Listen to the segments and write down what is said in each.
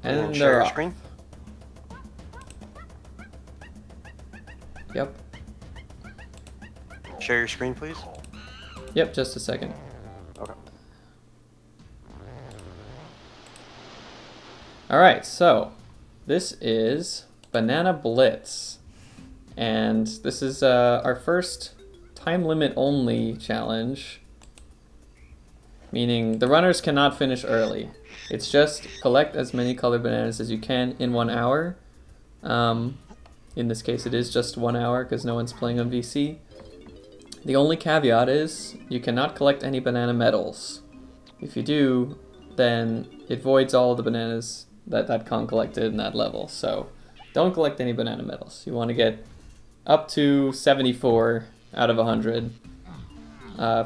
And share they're your off. screen. Yep. Share your screen, please. Yep, just a second. Okay. Alright, so this is Banana Blitz. And this is our first time limit only challenge. Meaning the runners cannot finish early. It's just collect as many colored bananas as you can in 1 hour. In this case it is just 1 hour because no one's playing on VC. The only caveat is you cannot collect any banana medals. If you do, then it voids all the bananas that Kong collected in that level. So don't collect any banana medals. You want to get up to 74 out of 100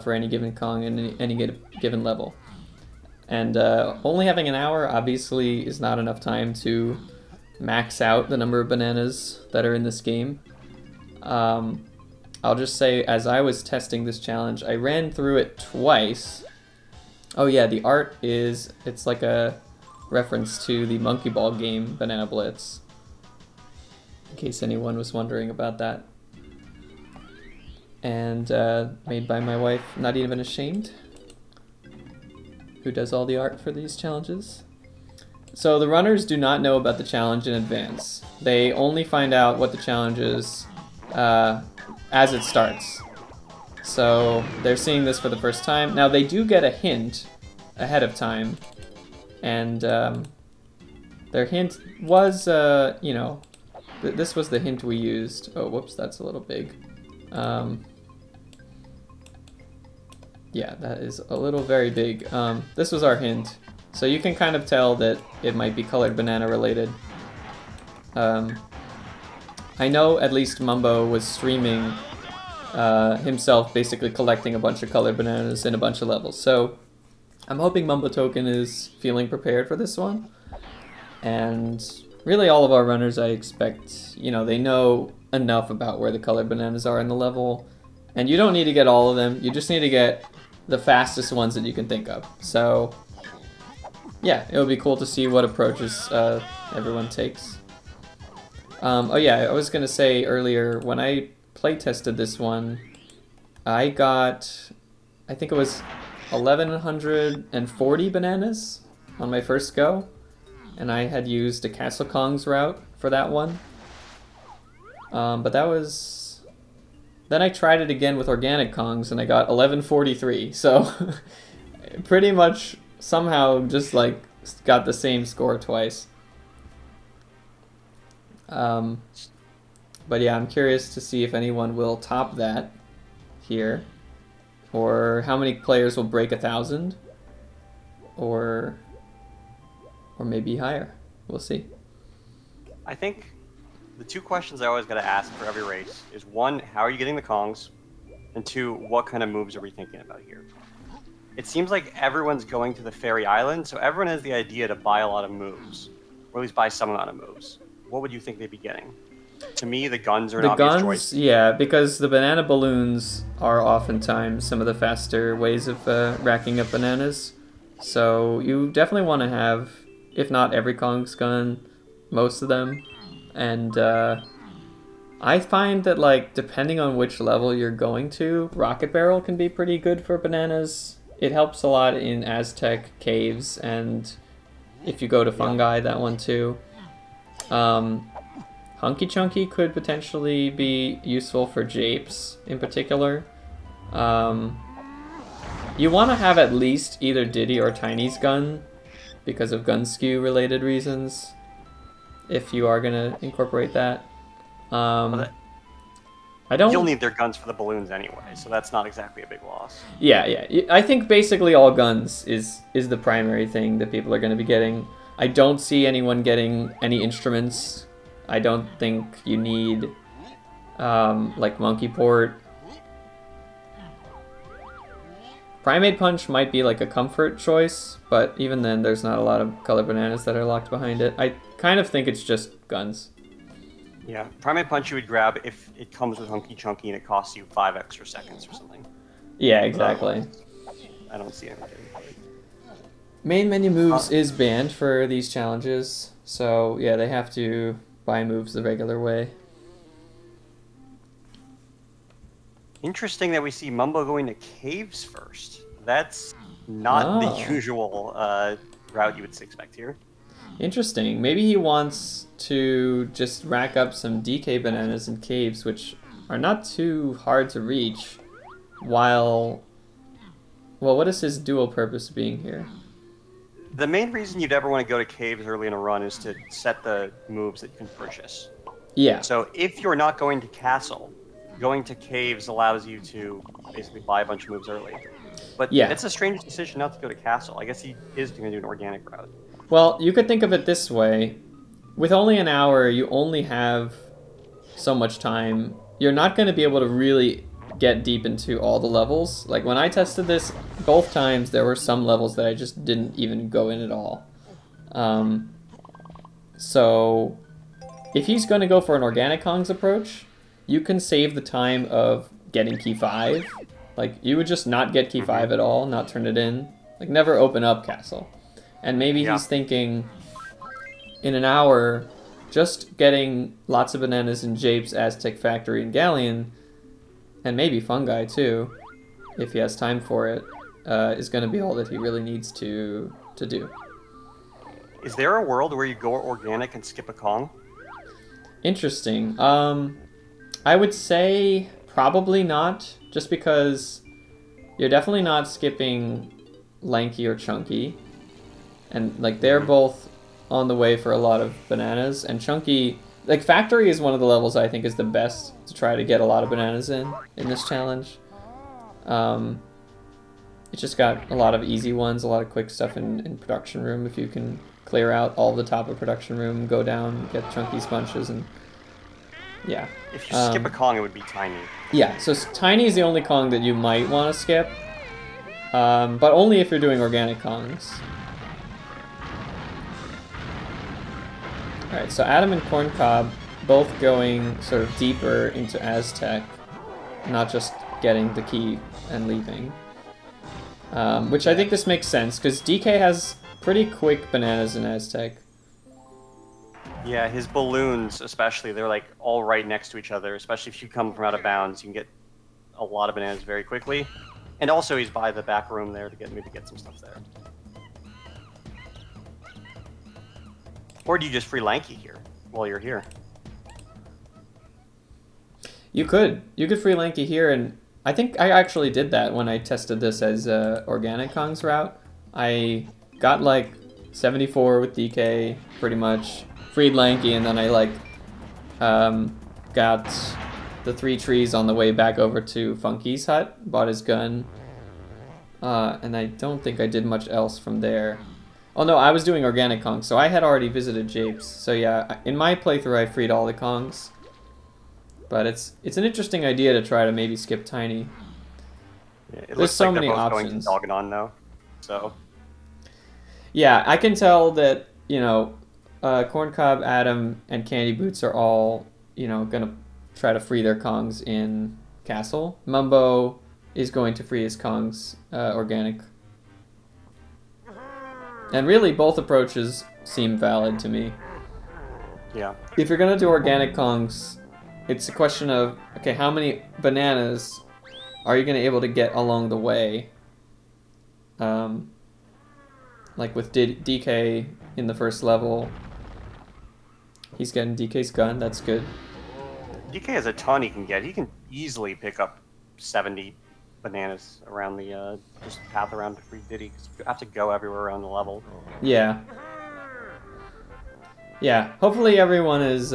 for any given Kong in any given level. And only having an hour obviously is not enough time to max out the number of bananas that are in this game. I'll just say, as I was testing this challenge, I ran through it twice. Oh yeah, the art is, it's like a reference to the Monkey Ball game, Banana Blitz. In case anyone was wondering about that. And made by my wife, Not Even Ashamed, who does all the art for these challenges. So the runners do not know about the challenge in advance. They only find out what the challenge is as it starts. So they're seeing this for the first time. Now they do get a hint ahead of time, and their hint was, you know, this was the hint we used. Oh, whoops, that's a little big. Yeah, that is a little very big. This was our hint. So you can kind of tell that it might be colored banana related. I know at least Mumbo was streaming himself basically collecting a bunch of colored bananas in a bunch of levels. So I'm hoping Mumbotoken is feeling prepared for this one. And really all of our runners, I expect, you know, they know enough about where the colored bananas are in the level. And you don't need to get all of them, you just need to get the fastest ones that you can think of. So yeah, it would be cool to see what approaches everyone takes. Oh yeah, I was gonna say earlier, when I play tested this one, I got, I think it was 1140 bananas on my first go, and I had used a Castle Kong's route for that one. But that was, then I tried it again with organic Kongs and I got 1143, so pretty much somehow just like got the same score twice. But yeah, I'm curious to see if anyone will top that here, or how many players will break 1,000, or maybe higher. We'll see. I think the two questions I always got to ask for every race is, one, how are you getting the Kongs? And two, what kind of moves are we thinking about here? It seems like everyone's going to the Fairy Island, so everyone has the idea to buy a lot of moves, or at least buy some amount of moves. What would you think they'd be getting? To me, the guns are an obvious choice. Yeah, because the banana balloons are oftentimes some of the faster ways of racking up bananas. So you definitely want to have, if not every Kong's gun, most of them. And I find that, like, depending on which level you're going to, Rocket Barrel can be pretty good for bananas. It helps a lot in Aztec caves, and if you go to Fungi, that one too. Hunky Chunky could potentially be useful for japes in particular. You want to have at least either Diddy or Tiny's gun because of gun skew related reasons, if you are going to incorporate that. I don't. You'll need their guns for the balloons anyway, so that's not exactly a big loss. Yeah, yeah. I think basically all guns is the primary thing that people are going to be getting. I don't see anyone getting any instruments. I don't think you need like Monkey Port. Primate Punch might be like a comfort choice, but even then there's not a lot of colored bananas that are locked behind it. I kind of think it's just guns. Yeah, Primate Punch you would grab if it comes with Hunky Chunky and it costs you 5 extra seconds or something. Yeah, exactly. I don't see anything. Main menu moves is banned for these challenges, so yeah, they have to buy moves the regular way. Interesting that we see Mumbo going to caves first. That's not the usual route you would expect here. Interesting. Maybe he wants to just rack up some DK bananas in caves, which are not too hard to reach, while... Well, what is his dual purpose being here? The main reason you'd ever want to go to caves early in a run is to set the moves that you can purchase. Yeah. So if you're not going to castle, going to caves allows you to basically buy a bunch of moves early. But yeah, it's a strange decision not to go to castle. I guess he is going to do an organic route. Well, you could think of it this way. With only an hour, you only have so much time. You're not going to be able to really get deep into all the levels. Like when I tested this, both times there were some levels that I just didn't even go in at all. So if he's going to go for an organic Kongs approach, you can save the time of getting key 5. Like you would just not get key 5 at all, not turn it in. Like never open up castle. And maybe he's thinking, in an hour, just getting lots of bananas in Japes, Aztec Factory, and Galleon, and maybe Fungi too, if he has time for it, is going to be all that he really needs to do. Is there a world where you go organic and skip a Kong? Interesting. I would say probably not, just because you're definitely not skipping Lanky or Chunky. And like they're both on the way for a lot of bananas, and Chunky, like Factory is one of the levels I think is the best to try to get a lot of bananas in this challenge. It's just got a lot of easy ones, a lot of quick stuff in Production Room. If you can clear out all the top of Production Room, go down, get Chunky's bunches, and yeah. If you skip a Kong, it would be Tiny. Yeah, so Tiny is the only Kong that you might want to skip, but only if you're doing organic Kongs. Alright, so Adam and Corncob both going sort of deeper into Aztec, not just getting the key and leaving. Which I think this makes sense, because DK has pretty quick bananas in Aztec. Yeah, his balloons especially, they're like all right next to each other, especially if you come from out of bounds, you can get a lot of bananas very quickly. And also he's by the back room there to maybe get some stuff there. Or do you just free Lanky here while you're here? You could free Lanky here, and I think I actually did that when I tested this as organic Kong's route. I got like 74 with DK, pretty much, freed Lanky, and then I like got the 3 trees on the way back over to Funky's hut, bought his gun, and I don't think I did much else from there. Oh no, I was doing organic Kongs, so I had already visited Japes. So yeah, in my playthrough I freed all the Kongs. But it's an interesting idea to try to maybe skip Tiny. Yeah, There's so many options. Going to Dogadon though, so. Yeah, I can tell that, you know, Corncob, Adam, and Candyboots are all, you know, gonna try to free their Kongs in Castle. Mumbo is going to free his Kongs organic. And really, both approaches seem valid to me. Yeah. If you're gonna do organic Kongs, it's a question of, okay, how many bananas are you gonna be able to get along the way? Like with DK in the first level, he's getting DK's gun, that's good. DK has a ton he can get. He can easily pick up 70 bananas around the just path around to free Diddy, because you have to go everywhere around the level. Yeah. Yeah, hopefully everyone is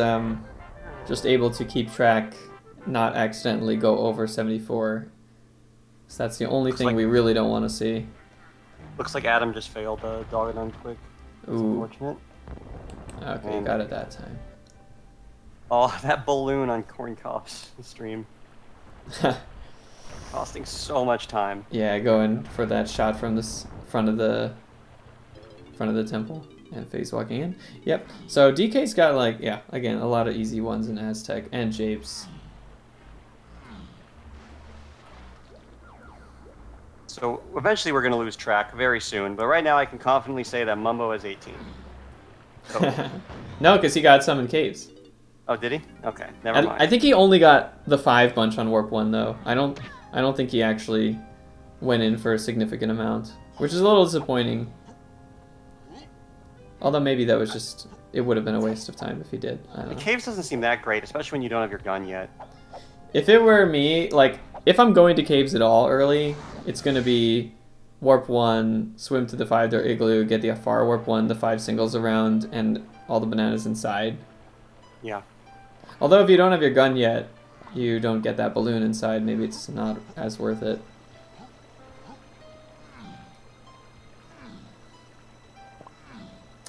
just able to keep track, not accidentally go over 74. So that's the only thing we really don't want to see. Looks like Adam just failed Dogadon quick. That's unfortunate. Okay, got it that time. Oh, that balloon on Corncob's stream. Costing so much time. Yeah, going for that shot from this front of the temple and phase walking in. Yep. So DK's got like, yeah, again, a lot of easy ones in Aztec and Japes. So eventually we're going to lose track very soon, but right now I can confidently say that Mumbo is 18. So, no, because he got some in caves. oh, did he? Okay, never mind. I think he only got the 5 bunch on Warp 1 though. I don't think he actually went in for a significant amount, which is a little disappointing. Although maybe that was just, it would have been a waste of time if he did. I don't know. The caves doesn't seem that great, especially when you don't have your gun yet. If it were me, like, if I'm going to caves at all early, it's going to be Warp 1, swim to the 5-door igloo, get the far Warp 1, the 5 singles around, and all the bananas inside. Yeah. Although if you don't have your gun yet, you don't get that balloon inside, maybe it's not as worth it.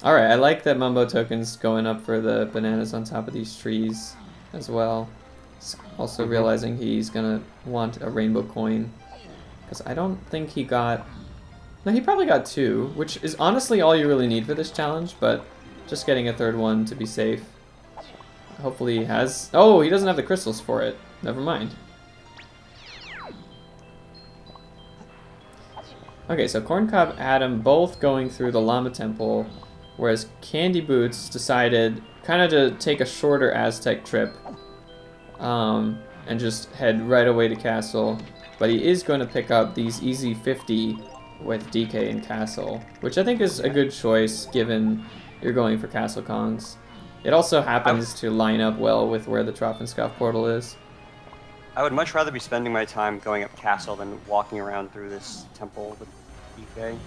Alright, I like that Mumbotoken's going up for the bananas on top of these trees as well. Also realizing he's gonna want a rainbow coin. Because I don't think he got... No, he probably got 2, which is honestly all you really need for this challenge, but just getting a 3rd one to be safe. Hopefully he has... Oh, he doesn't have the crystals for it. Never mind. Okay, so Corncob, Adam both going through the Llama Temple, whereas Candyboots decided kind of to take a shorter Aztec trip and just head right away to Castle. But he is going to pick up these easy 50 with DK and Castle, which I think is a good choice given you're going for Castle Kongs. It also happens to line up well with where the Trophenskopf portal is. I would much rather be spending my time going up Castle than walking around through this temple with DK.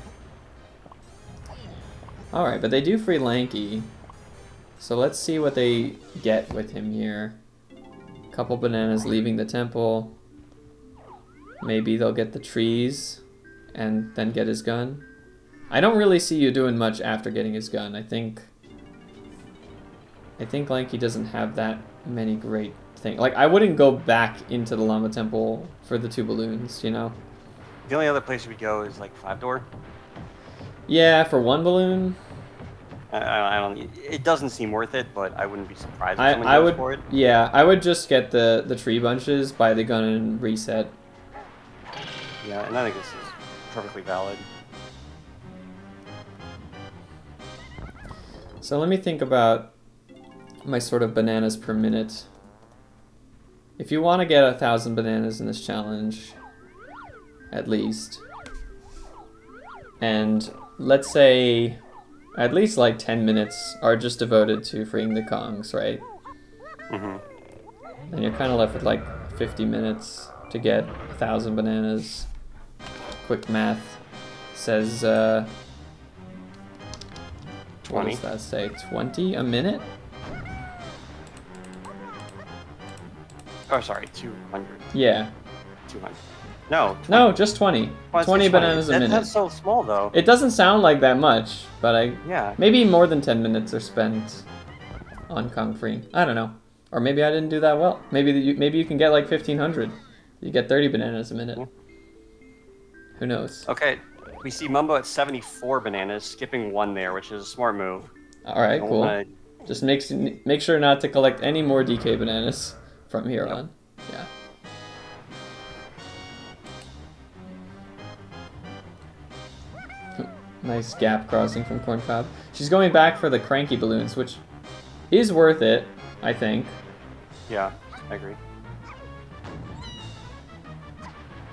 Alright, but they do free Lanky. So let's see what they get with him here. Couple bananas leaving the temple. Maybe they'll get the trees and then get his gun. I don't really see you doing much after getting his gun. I think Lanky doesn't have that many great things. Like, I wouldn't go back into the Llama Temple for the 2 balloons, you know? The only other place we go is like 5-door. Yeah, for 1 balloon. I don't. It doesn't seem worth it, but I wouldn't be surprised if someone goes for it. Yeah, I would just get the tree bunches, buy the gun, and reset. Yeah, and I think this is perfectly valid. So let me think about my sort of bananas per minute. If you want to get 1,000 bananas in this challenge, at least, and let's say at least like 10 minutes are just devoted to freeing the Kongs, right? And you're kind of left with like 50 minutes to get 1,000 bananas. Quick math says, 20. What does that say? 20 a minute? Oh, sorry, 200. Yeah. 200. No. 20. No, just 20. 20 bananas a minute. That's so small, though. It doesn't sound like that much, but yeah. Maybe more than 10 minutes are spent on Kong freeing. I don't know. Or maybe I didn't do that well. Maybe you can get like 1,500. You get 30 bananas a minute. Yeah. Who knows? Okay, we see Mumbo at 74 bananas, skipping 1 there, which is a smart move. All right, cool. Just make sure not to collect any more DK bananas from here on. Yeah. Nice gap crossing from Corncob. She's going back for the cranky balloons, which is worth it, I think. Yeah, I agree.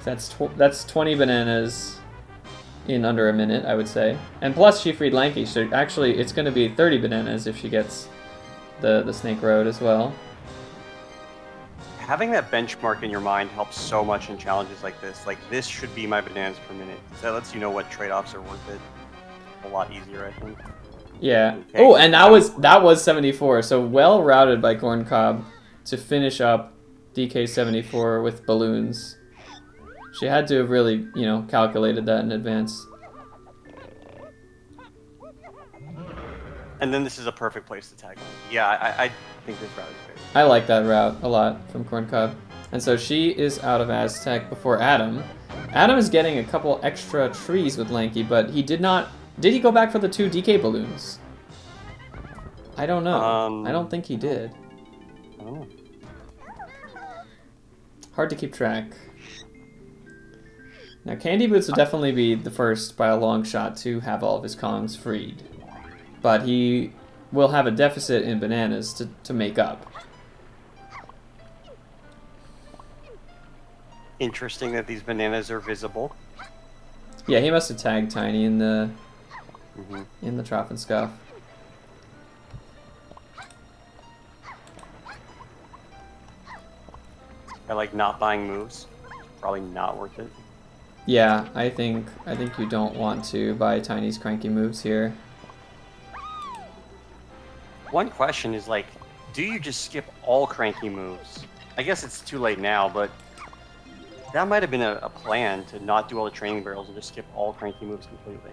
That's 20 bananas in under a minute, I would say. And plus she freed Lanky, so actually it's going to be 30 bananas if she gets the Snake Road as well. Having that benchmark in your mind helps so much in challenges like this. Like, this should be my bananas per minute. That lets you know what trade-offs are worth it. A lot easier, I think. Yeah. Okay. Oh, and that was 74, so well routed by Corncob to finish up DK64 with balloons. She had to have really, you know, calculated that in advance. And then this is a perfect place to tag on. Yeah, I think this route is great. I like that route a lot from Corncob. And so she is out of Aztec before Adam. Adam is getting a couple extra trees with Lanky, but he did not... Did he go back for the 2 DK balloons? I don't know. I don't think he did. Oh. Hard to keep track. Now, Candyboots would definitely be the first by a long shot to have all of his Kongs freed. But he will have a deficit in bananas to make up. Interesting that these bananas are visible. Yeah, he must have tagged Tiny in the Trough and Scuff. I like not buying moves. Probably not worth it. Yeah, I think you don't want to buy Tiny's cranky moves here. One question is like, do you just skip all cranky moves? I guess it's too late now, but that might have been a plan to not do all the training barrels and just skip all cranky moves completely.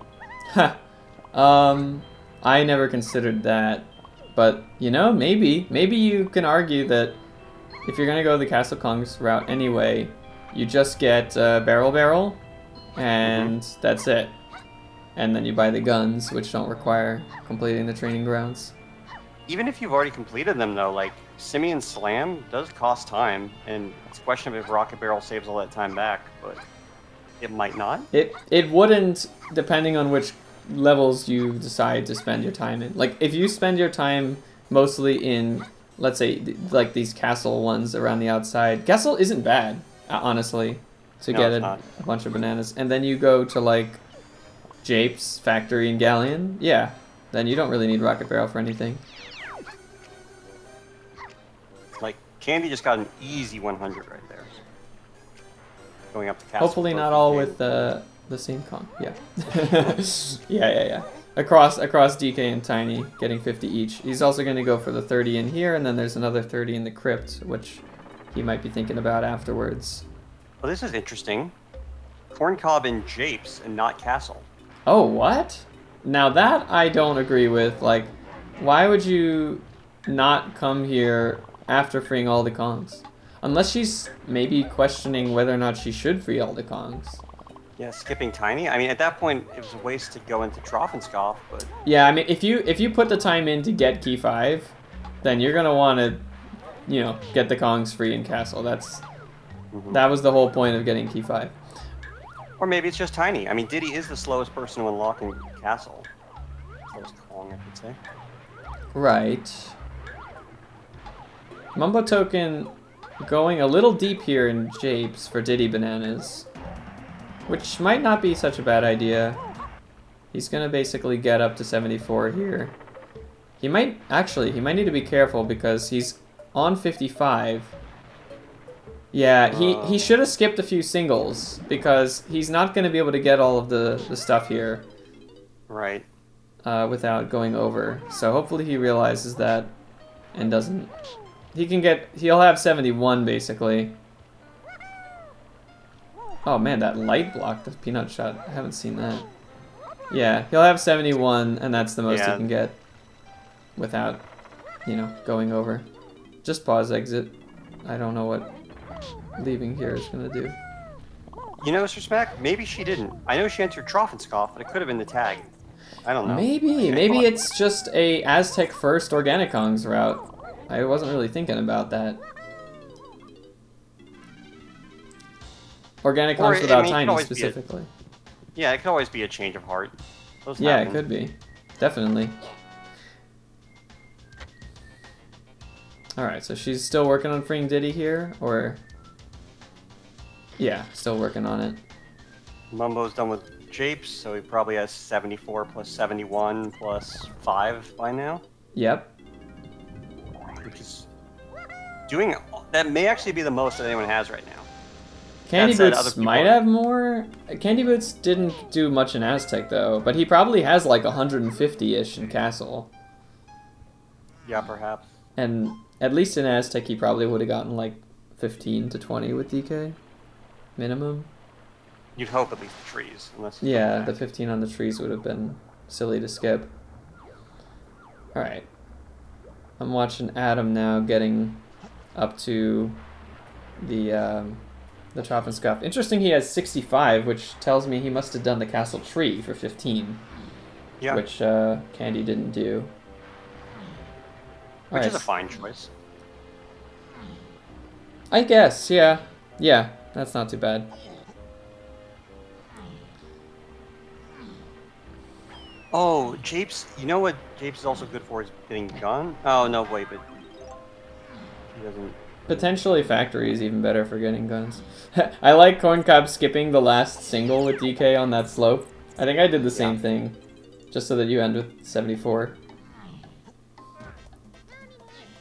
I never considered that, but you know, maybe you can argue that if you're gonna go the Castle Kongs route anyway, you just get Barrel, and that's it. And then you buy the guns, which don't require completing the training grounds. Even if you've already completed them, though, like Simeon Slam does cost time, and it's a question of if Rocket Barrel saves all that time back, but it might not. It wouldn't, depending on which levels you decide to spend your time in. Like, if you spend your time mostly in, let's say, like these castle ones around the outside, castle isn't bad, honestly, to get a bunch of bananas. And then you go to, like, Jape's Factory and Galleon, yeah, then you don't really need Rocket Barrel for anything. Like, Candy just got an easy 100 right there. Going up to castle. Hopefully not all with the same Kong. Yeah. yeah. Across DK and Tiny, getting 50 each. He's also going to go for the 30 in here, and then there's another 30 in the crypt, which he might be thinking about afterwards. Well, this is interesting. Corncob and Japes and not Castle. Oh, what? Now that I don't agree with. Like, why would you not come here after freeing all the Kongs? Unless she's maybe questioning whether or not she should free all the Kongs. Yeah, skipping Tiny. I mean, at that point, it was a waste to go into Trough and Scoff, but... Yeah, I mean, if you put the time in to get Key 5, then you're going to want to, you know, get the Kongs free in Castle. That was the whole point of getting Key 5. Or maybe it's just Tiny. I mean, Diddy is the slowest person to unlock in Castle. Slowest Kong, I could say. Right. Mumbotoken going a little deep here in Japes for Diddy Bananas, which might not be such a bad idea. He's gonna basically get up to 74 here. He might need to be careful because he's on 55. Yeah, he should have skipped a few singles because he's not gonna be able to get all of the stuff here. Right. Without going over. So hopefully he realizes that and doesn't. He'll have 71 basically. Oh man, that light block, the peanut shot, I haven't seen that. Yeah, he'll have 71 and that's the most he can get without, you know, going over. Just pause exit. I don't know what leaving here is gonna do. You know, Mr. Smack, maybe she didn't. I know she entered Trough and Scoff, but it could have been the tag. I don't know. Maybe it's just a Aztec first Organic Kongs route. I wasn't really thinking about that. Organic Kongs without Tiny specifically. Yeah, it could always be a change of heart. Those yeah, happen. it could be. Definitely. Alright, so she's still working on freeing Diddy here, or... Yeah, still working on it. Mumbo's done with Japes, so he probably has 74 plus 71 plus 5 by now. Yep. Which is doing... That may actually be the most that anyone has right now. Candyboots might have more. Candyboots didn't do much in Aztec though, but he probably has like 150-ish in Castle. Yeah, perhaps. And at least in Aztec he probably would have gotten like 15 to 20 with DK. Minimum. You'd hope at least the trees. Unless yeah, the 15 on the trees would have been silly to skip. Alright. I'm watching Adam now getting up to the Trough and Scuff. Interesting he has 65, which tells me he must have done the castle tree for 15. Yeah. Which Candy didn't do. Which is a fine choice. I guess, yeah. Yeah, that's not too bad. Oh, Japes. You know what Japes is also good for is getting gun. Oh no, wait, but he doesn't. Potentially Factory is even better for getting guns. I like Corncob skipping the last single with DK on that slope. I think I did the same thing, just so that you end with 74.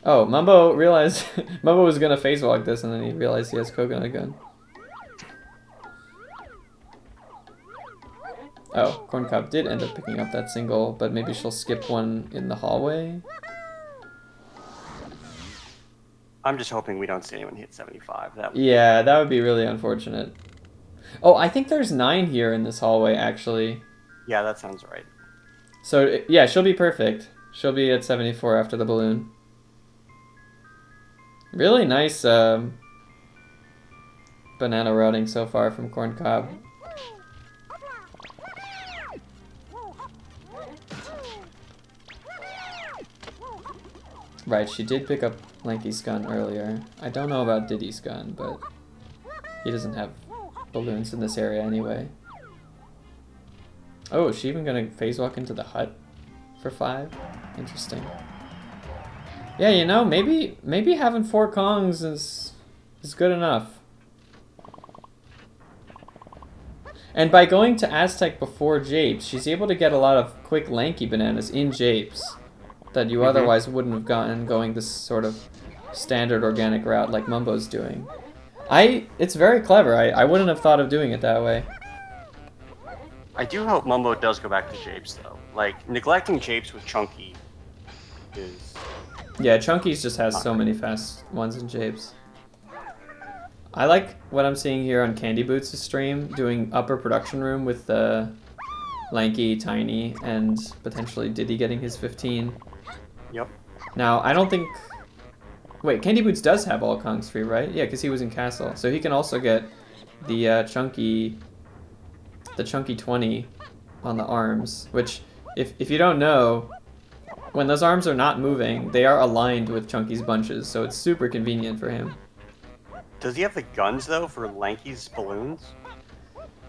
Oh, Mumbo realized Mumbo was gonna phase walk this, and then he realized he has coconut gun. Oh, Corncob did end up picking up that single, but maybe she'll skip one in the hallway. I'm just hoping we don't see anyone hit 75. Yeah, that would be really unfortunate. Oh, I think there's 9 here in this hallway, actually. Yeah, that sounds right. So, yeah, she'll be perfect. She'll be at 74 after the balloon. Really nice banana routing so far from Corncob. Right, she did pick up Lanky's gun earlier. I don't know about Diddy's gun, but he doesn't have balloons in this area anyway. Oh, is she even gonna phase walk into the hut for 5? Interesting. Yeah, you know, maybe having 4 Kongs is good enough. And by going to Aztec before Japes, she's able to get a lot of quick Lanky bananas in Japes that you otherwise wouldn't have gotten going this sort of standard organic route like Mumbo's doing. It's very clever. I wouldn't have thought of doing it that way. I do hope Mumbo does go back to Japes, though. Like, neglecting Japes with Chunky is... Yeah, Chunky's just has so many fast ones in Japes. I like what I'm seeing here on Candyboots' stream, doing upper production room with Lanky, Tiny, and potentially Diddy getting his 15. Yep. Now, I don't think... Wait, Candyboots does have all Kongs free, right? Yeah, because he was in Castle. So he can also get the Chunky 20 on the arms, which, if you don't know, when those arms are not moving, they are aligned with Chunky's bunches, so it's super convenient for him. Does he have the guns, though, for Lanky's balloons?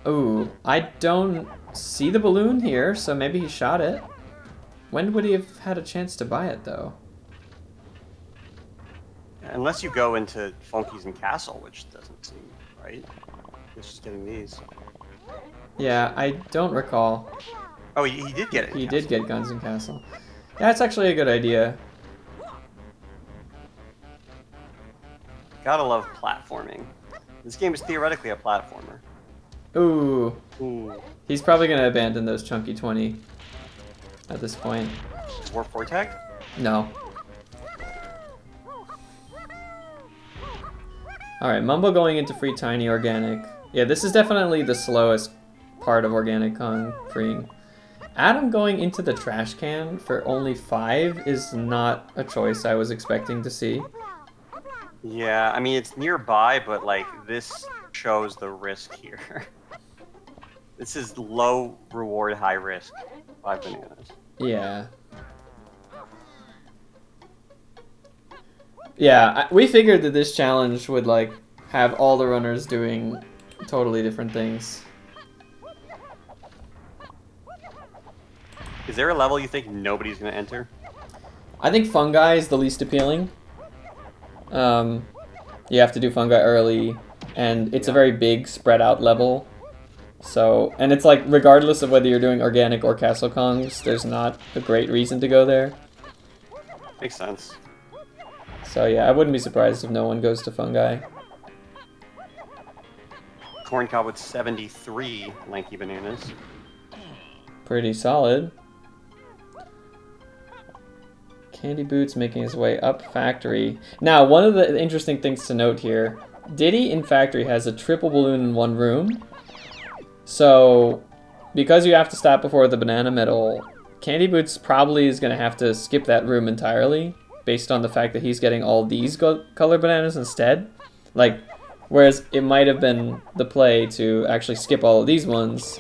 Ooh, I don't see the balloon here, so maybe he shot it. When would he have had a chance to buy it, though? Unless you go into Funky's and Castle, which doesn't seem right. He's just getting these. Yeah, I don't recall. Oh, he did get it. He did get guns in Castle. Yeah, it's actually a good idea. Gotta love platforming. This game is theoretically a platformer. Ooh. Ooh. He's probably going to abandon those Chunky 20 at this point. Is Warp 4 tag? No. Alright, Mumbo going into free Tiny Organic. Yeah, this is definitely the slowest part of Organic Kong freeing. Adam going into the trash can for only 5 is not a choice I was expecting to see. Yeah, I mean, it's nearby, but, like, this shows the risk here. This is low reward, high risk. 5 bananas. Yeah. Yeah, we figured that this challenge would, like, have all the runners doing totally different things. Is there a level you think nobody's going to enter? I think Fungi is the least appealing. You have to do Fungi early, and it's a very big spread out level. So, and it's like, regardless of whether you're doing Organic or Castle Kongs, there's not a great reason to go there. Makes sense. So yeah, I wouldn't be surprised if no one goes to Fungi. Corncob with 73 Lanky bananas. Pretty solid. Candyboots making his way up Factory. Now, one of the interesting things to note here, Diddy in Factory has a triple balloon in one room. So, because you have to stop before the banana medal, Candyboots probably is going to have to skip that room entirely, based on the fact that he's getting all these color bananas instead. Like, whereas it might have been the play to actually skip all of these ones.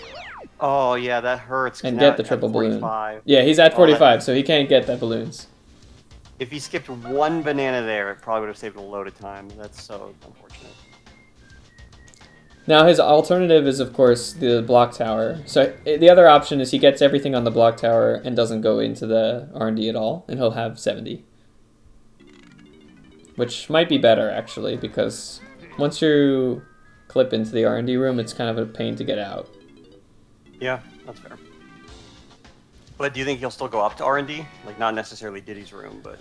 Oh, yeah, that hurts. And get the triple balloon. Yeah, he's at 45, so he can't get that balloons. If he skipped one banana there, it probably would have saved a load of time. That's so unfortunate. Now his alternative is, of course, the block tower. So the other option is he gets everything on the block tower and doesn't go into the R&D at all, and he'll have 70. Which might be better, actually, because once you clip into the R&D room, it's kind of a pain to get out. Yeah, that's fair. But do you think he'll still go up to R&D? Like, not necessarily Diddy's room, but...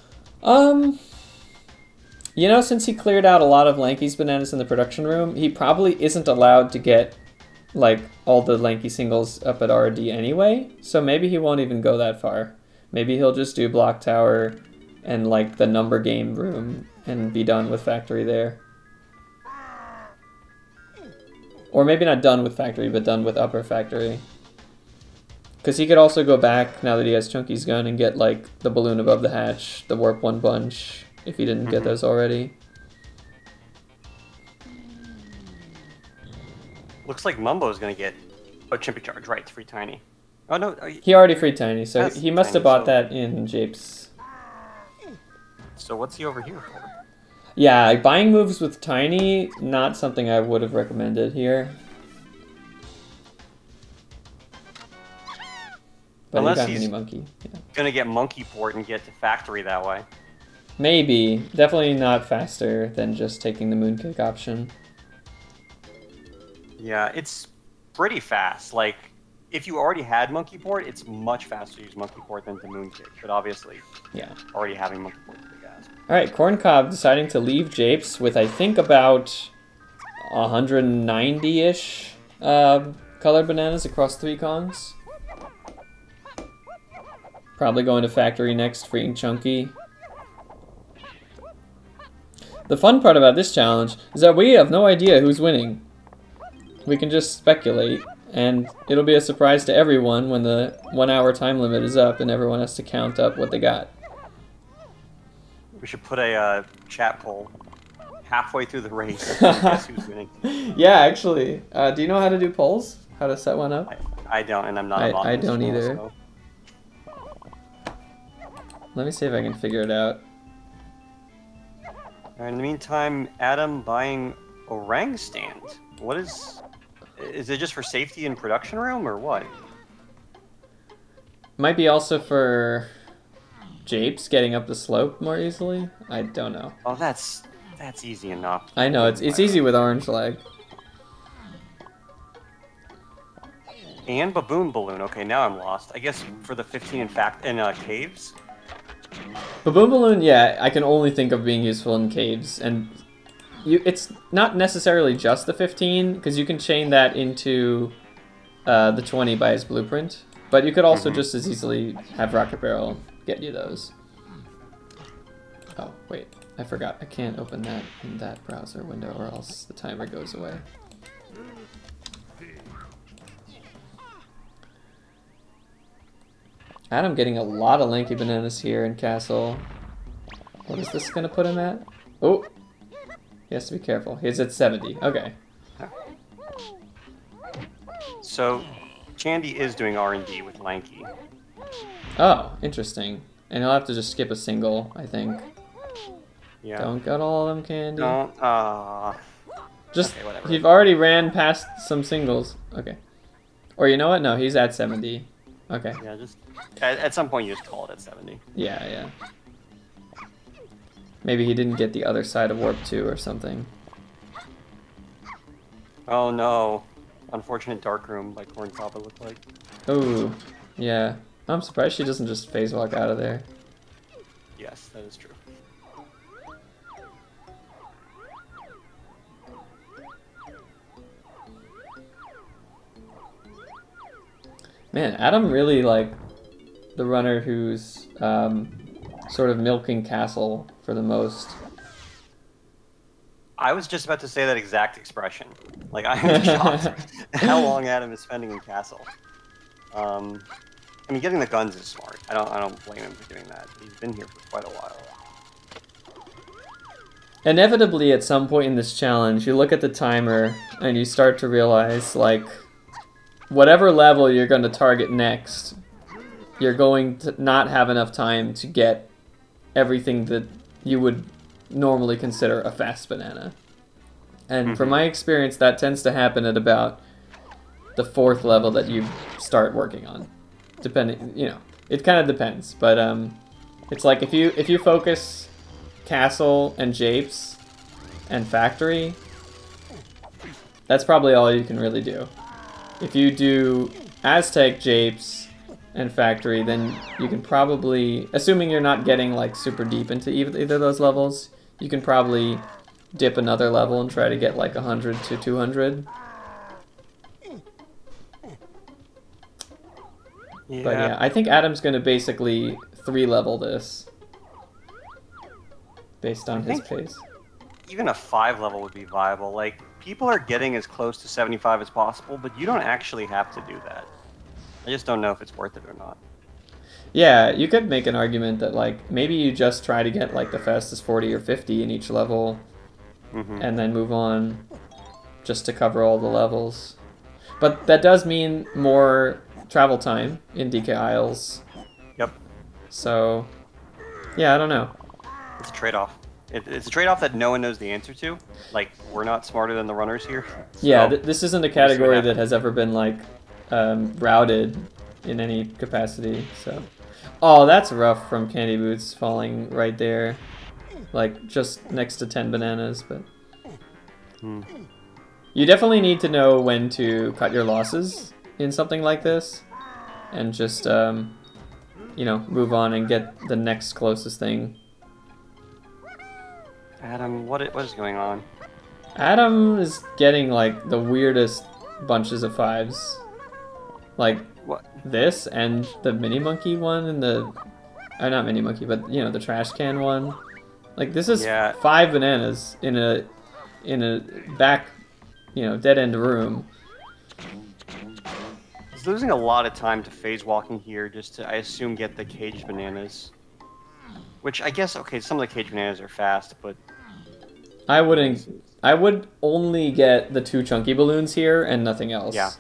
You know, since he cleared out a lot of Lanky's bananas in the production room, he probably isn't allowed to get, like, all the Lanky singles up at R&D anyway, so maybe he won't even go that far. Maybe he'll just do block tower and, like, the number game room and be done with factory there. Or maybe not done with factory, but done with upper factory. Because he could also go back, now that he has Chunky's gun, and get, like, the balloon above the hatch, the warp 1 bunch, if he didn't get those already. Looks like Mumbo's gonna get a Chimpy Charge, right? It's free Tiny. Oh no, he already free Tiny, so he must have bought that in Japes. So what's he over here for? Yeah, buying moves with Tiny, not something I would have recommended here. But unless he got he's Monkey. Yeah. Gonna get Monkey Port and get to factory that way. Maybe. Definitely not faster than just taking the Mooncake option. Yeah, it's pretty fast. Like, if you already had Monkey Port, it's much faster to use Monkey Port than to Mooncake. But obviously, yeah, already having Monkey Port is big ass. Alright, Corncob deciding to leave Japes with, I think, about 190-ish colored bananas across 3 Kongs. Probably going to factory next, freeing Chunky. The fun part about this challenge is that we have no idea who's winning. We can just speculate, and it'll be a surprise to everyone when the 1 hour time limit is up and everyone has to count up what they got. We should put a chat poll halfway through the race. Guess who's winning? Yeah, actually. Do you know how to do polls? How to set one up? I don't, and I'm not involved I in this don't poll, either. So. Let me see if I can figure it out. In the meantime, Adam buying Orang stand. What is it just for safety in production room or what? Might be also for Japes getting up the slope more easily. I don't know. Oh, that's easy enough. I know it's easy with orange leg. And Baboon Balloon. Okay, now I'm lost. I guess for the 15 in caves. Baboon Balloon, yeah, I can only think of being useful in caves, and it's not necessarily just the 15, because you can chain that into the 20 by his blueprint, but you could also just as easily have Rocket Barrel get you those. Oh, wait, I forgot. I can't open that in that browser window or else the timer goes away. Adam getting a lot of lanky bananas here in Castle. What is this going to put him at? Oh, he has to be careful. He's at 70. Okay. So, Chandy is doing R&D with Lanky. Oh, interesting. And he'll have to just skip a single, I think. Yeah. Don't get all of them, Candy. Don't. Just, okay, whatever. you've already ran past some singles. Okay. Or you know what? No, he's at 70. Okay. Yeah, just at some point you just call it at 70. Yeah, yeah. Maybe he didn't get the other side of Warp 2 or something. Oh no. Unfortunate dark room by Corncob, it looked like. Oh, yeah. I'm surprised she doesn't just phase walk out of there. Yes, that is true. Man, Adam really, like, the runner who's sort of milking Castle for the most. I was just about to say that exact expression. Like, I'm shocked at how long Adam is spending in Castle. I mean, getting the guns is smart. I don't blame him for doing that. He's been here for quite a while. Inevitably, at some point in this challenge, you look at the timer and you start to realize, like, whatever level you're going to target next, you're going to not have enough time to get everything that you would normally consider a fast banana. And from my experience, that tends to happen at about the 4th level that you start working on. Depending, you know, it kind of depends. But it's like if you focus castle and japes and factory, that's probably all you can really do. If you do Aztec, japes, and factory, then you can probably, assuming you're not getting like super deep into either of those levels, you can probably dip another level and try to get like 100 to 200. Yeah. But yeah, I think Adam's going to basically 3-level this based on his pace. Even a 5 level would be viable. Like, people are getting as close to 75 as possible, but you don't actually have to do that. I just don't know if it's worth it or not. Yeah, you could make an argument that like maybe you just try to get like the fastest 40 or 50 in each level, and then move on just to cover all the levels. But that does mean more travel time in DK Isles. Yep. So, yeah, I don't know. It's a trade-off. It's a trade-off that no one knows the answer to. Like, we're not smarter than the runners here. So yeah, this isn't a category that has ever been like routed in any capacity. So, oh, that's rough from Candyboots falling right there, like just next to 10 bananas. But you definitely need to know when to cut your losses in something like this, and just you know, move on and get the next closest thing. Adam, what is going on? Adam is getting like the weirdest bunches of 5s. Like what? This and the mini monkey one and the not mini monkey, but you know, the trash can one. Like this is 5 bananas in a back, you know, dead end room. He's losing a lot of time to phase walking here just to, I assume, get the caged bananas. Which I guess, okay, some of the caged bananas are fast, but I would only get the 2 chunky balloons here and nothing else. Yeah.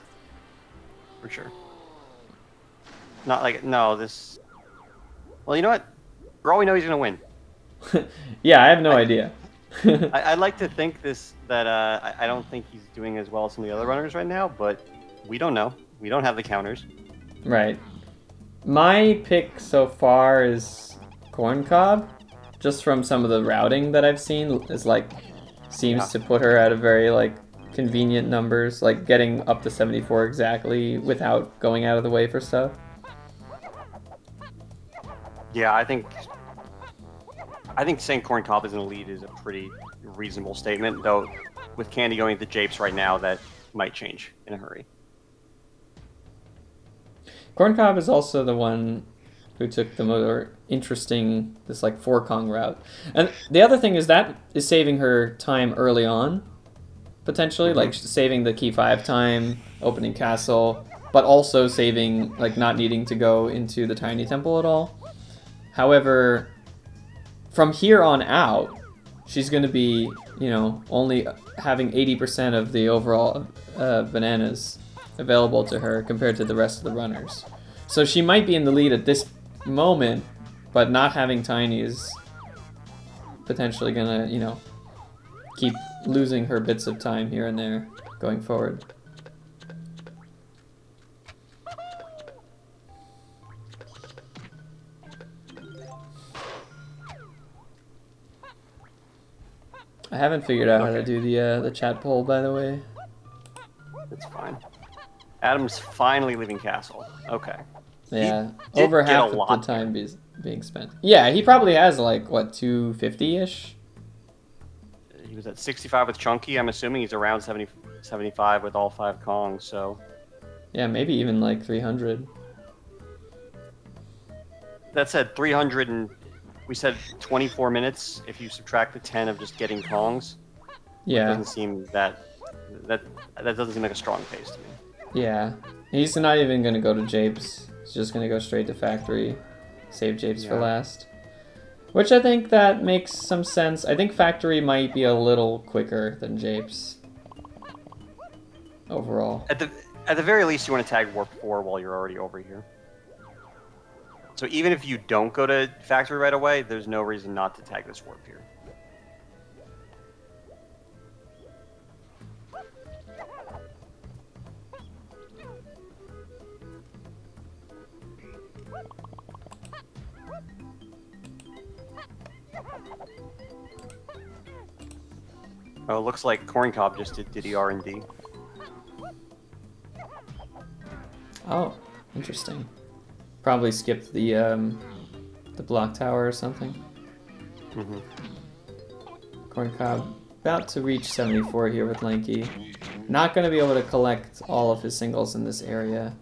For sure. Not like, no, this... Well, you know what? For all we know, he's going to win. Yeah, I have no idea. I'd like to think that I don't think he's doing as well as some of the other runners right now, but we don't know. We don't have the counters. Right. My pick so far is Corncob, just from some of the routing that I've seen, is like seems to put her at a very like convenient numbers, like getting up to 74 exactly without going out of the way for stuff. Yeah, I think saying Corncob is in the lead is a pretty reasonable statement, though with Candy going to Japes right now, that might change in a hurry. Corncob is also the one who took the more interesting, this like 4-Kong route. And the other thing is that is saving her time early on, potentially, like saving the key 5 time, opening castle, but also saving, like, not needing to go into the tiny temple at all. However, from here on out, she's going to be, you know, only having 80% of the overall bananas available to her compared to the rest of the runners. So she might be in the lead at this moment, but not having tiny is potentially gonna, you know, keep losing her bits of time here and there going forward. I haven't figured out how to do the chat poll, by the way. That's fine. Adam's finally leaving castle. Okay. Yeah, over half of the time being spent. Yeah, he probably has like, what, 250-ish? He was at 65 with Chunky. I'm assuming he's around 75 with all 5 Kongs, so... Yeah, maybe even like 300. That said, 300 and... We said 24 minutes if you subtract the 10 of just getting Kongs. Yeah. It doesn't seem that doesn't seem like a strong pace to me. Yeah. He's not even going to go to Japes. He's just going to go straight to Factory. Save Japes for last. Which I think that makes some sense. I think Factory might be a little quicker than Japes. Overall. At the very least, you want to tag Warp 4 while you're already over here. So even if you don't go to Factory right away, there's no reason not to tag this Warp here. Oh, it looks like Corncob just did Diddy R&D. Oh, interesting. Probably skipped the block tower or something. Mm-hmm. Corncob about to reach 74 here with Lanky. Not going to be able to collect all of his singles in this area.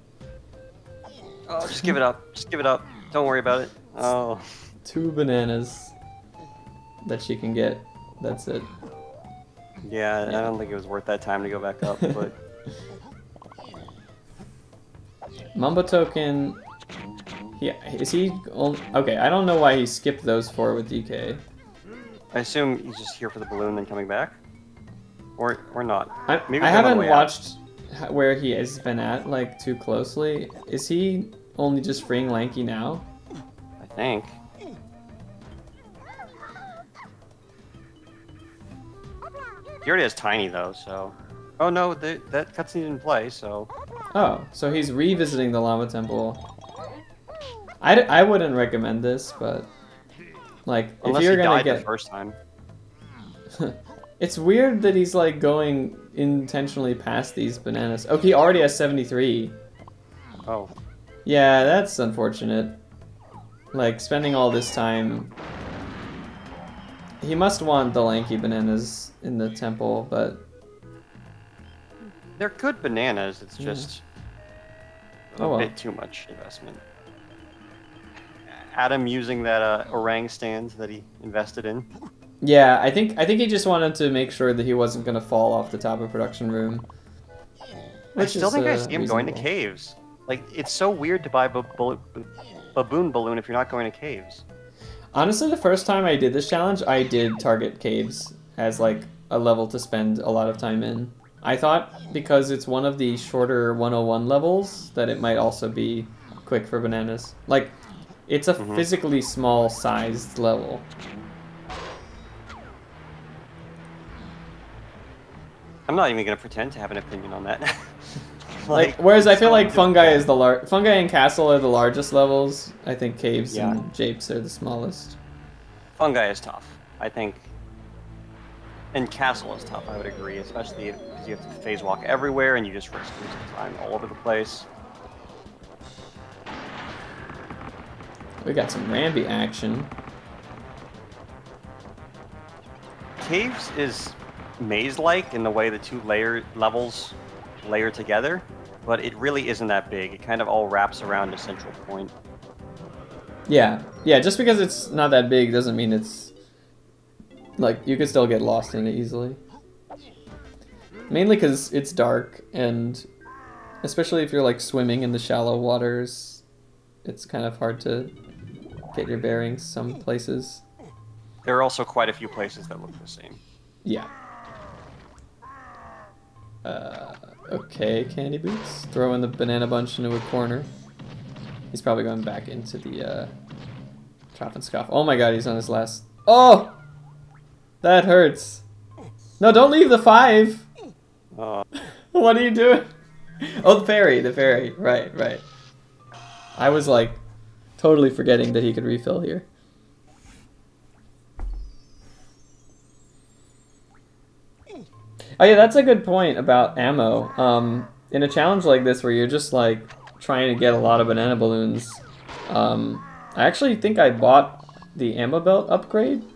Oh, just give it up. Just give it up. Don't worry about it. Oh. 2 bananas that she can get. That's it. Yeah, I don't think it was worth that time to go back up, but... Mumbotoken... Yeah, is he... Okay, I don't know why he skipped those 4 with DK. I assume he's just here for the balloon and coming back? Or not. I haven't watched where he has been at, like, too closely. Is he only just freeing Lanky now? I think. He already has Tiny, though, so... Oh, no, that cutscene didn't play, so... Oh, so he's revisiting the Llama Temple. I wouldn't recommend this, but... Like, unless if you're he gonna died get... the first time. It's weird that he's, like, going intentionally past these bananas. Oh, he already has 73. Oh. Yeah, that's unfortunate. Like, spending all this time... He must want the Lanky bananas in the temple, but... They're good bananas, it's just a bit too much investment. Adam using that orang stand that he invested in. Yeah, I think he just wanted to make sure that he wasn't going to fall off the top of production room. I still think I see him going to caves. Like, it's so weird to buy baboon balloon if you're not going to caves. Honestly, the first time I did this challenge, I did target caves as, like, a level to spend a lot of time in. I thought because it's one of the shorter 101 levels that it might also be quick for bananas. Like, it's a physically small-sized level. I'm not even going to pretend to have an opinion on that. Like, whereas I feel like fungi and castle are the largest levels. I think caves and japes are the smallest. Fungi is tough, I think. And castle is tough, I would agree, especially because you have to phase walk everywhere and you just risk losing time all over the place. We got some Ramby action. Caves is maze-like in the way the 2 levels layer together, but it really isn't that big. It kind of all wraps around a central point. Yeah, just because it's not that big doesn't mean it's... Like, you could still get lost in it easily. Mainly because it's dark, and especially if you're, like, swimming in the shallow waters, it's kind of hard to get your bearings some places. There are also quite a few places that look the same. Yeah. Okay, Candyboots. Throwing the banana bunch into a corner. He's probably going back into the chop and scoff. Oh my god, he's on his last... Oh! That hurts. No, don't leave the 5! What are you doing? Oh, the fairy. Right. I was, like, totally forgetting that he could refill here. Oh yeah, that's a good point about ammo. In a challenge like this where you're just, like, trying to get a lot of banana balloons, I actually think I bought the ammo belt upgrade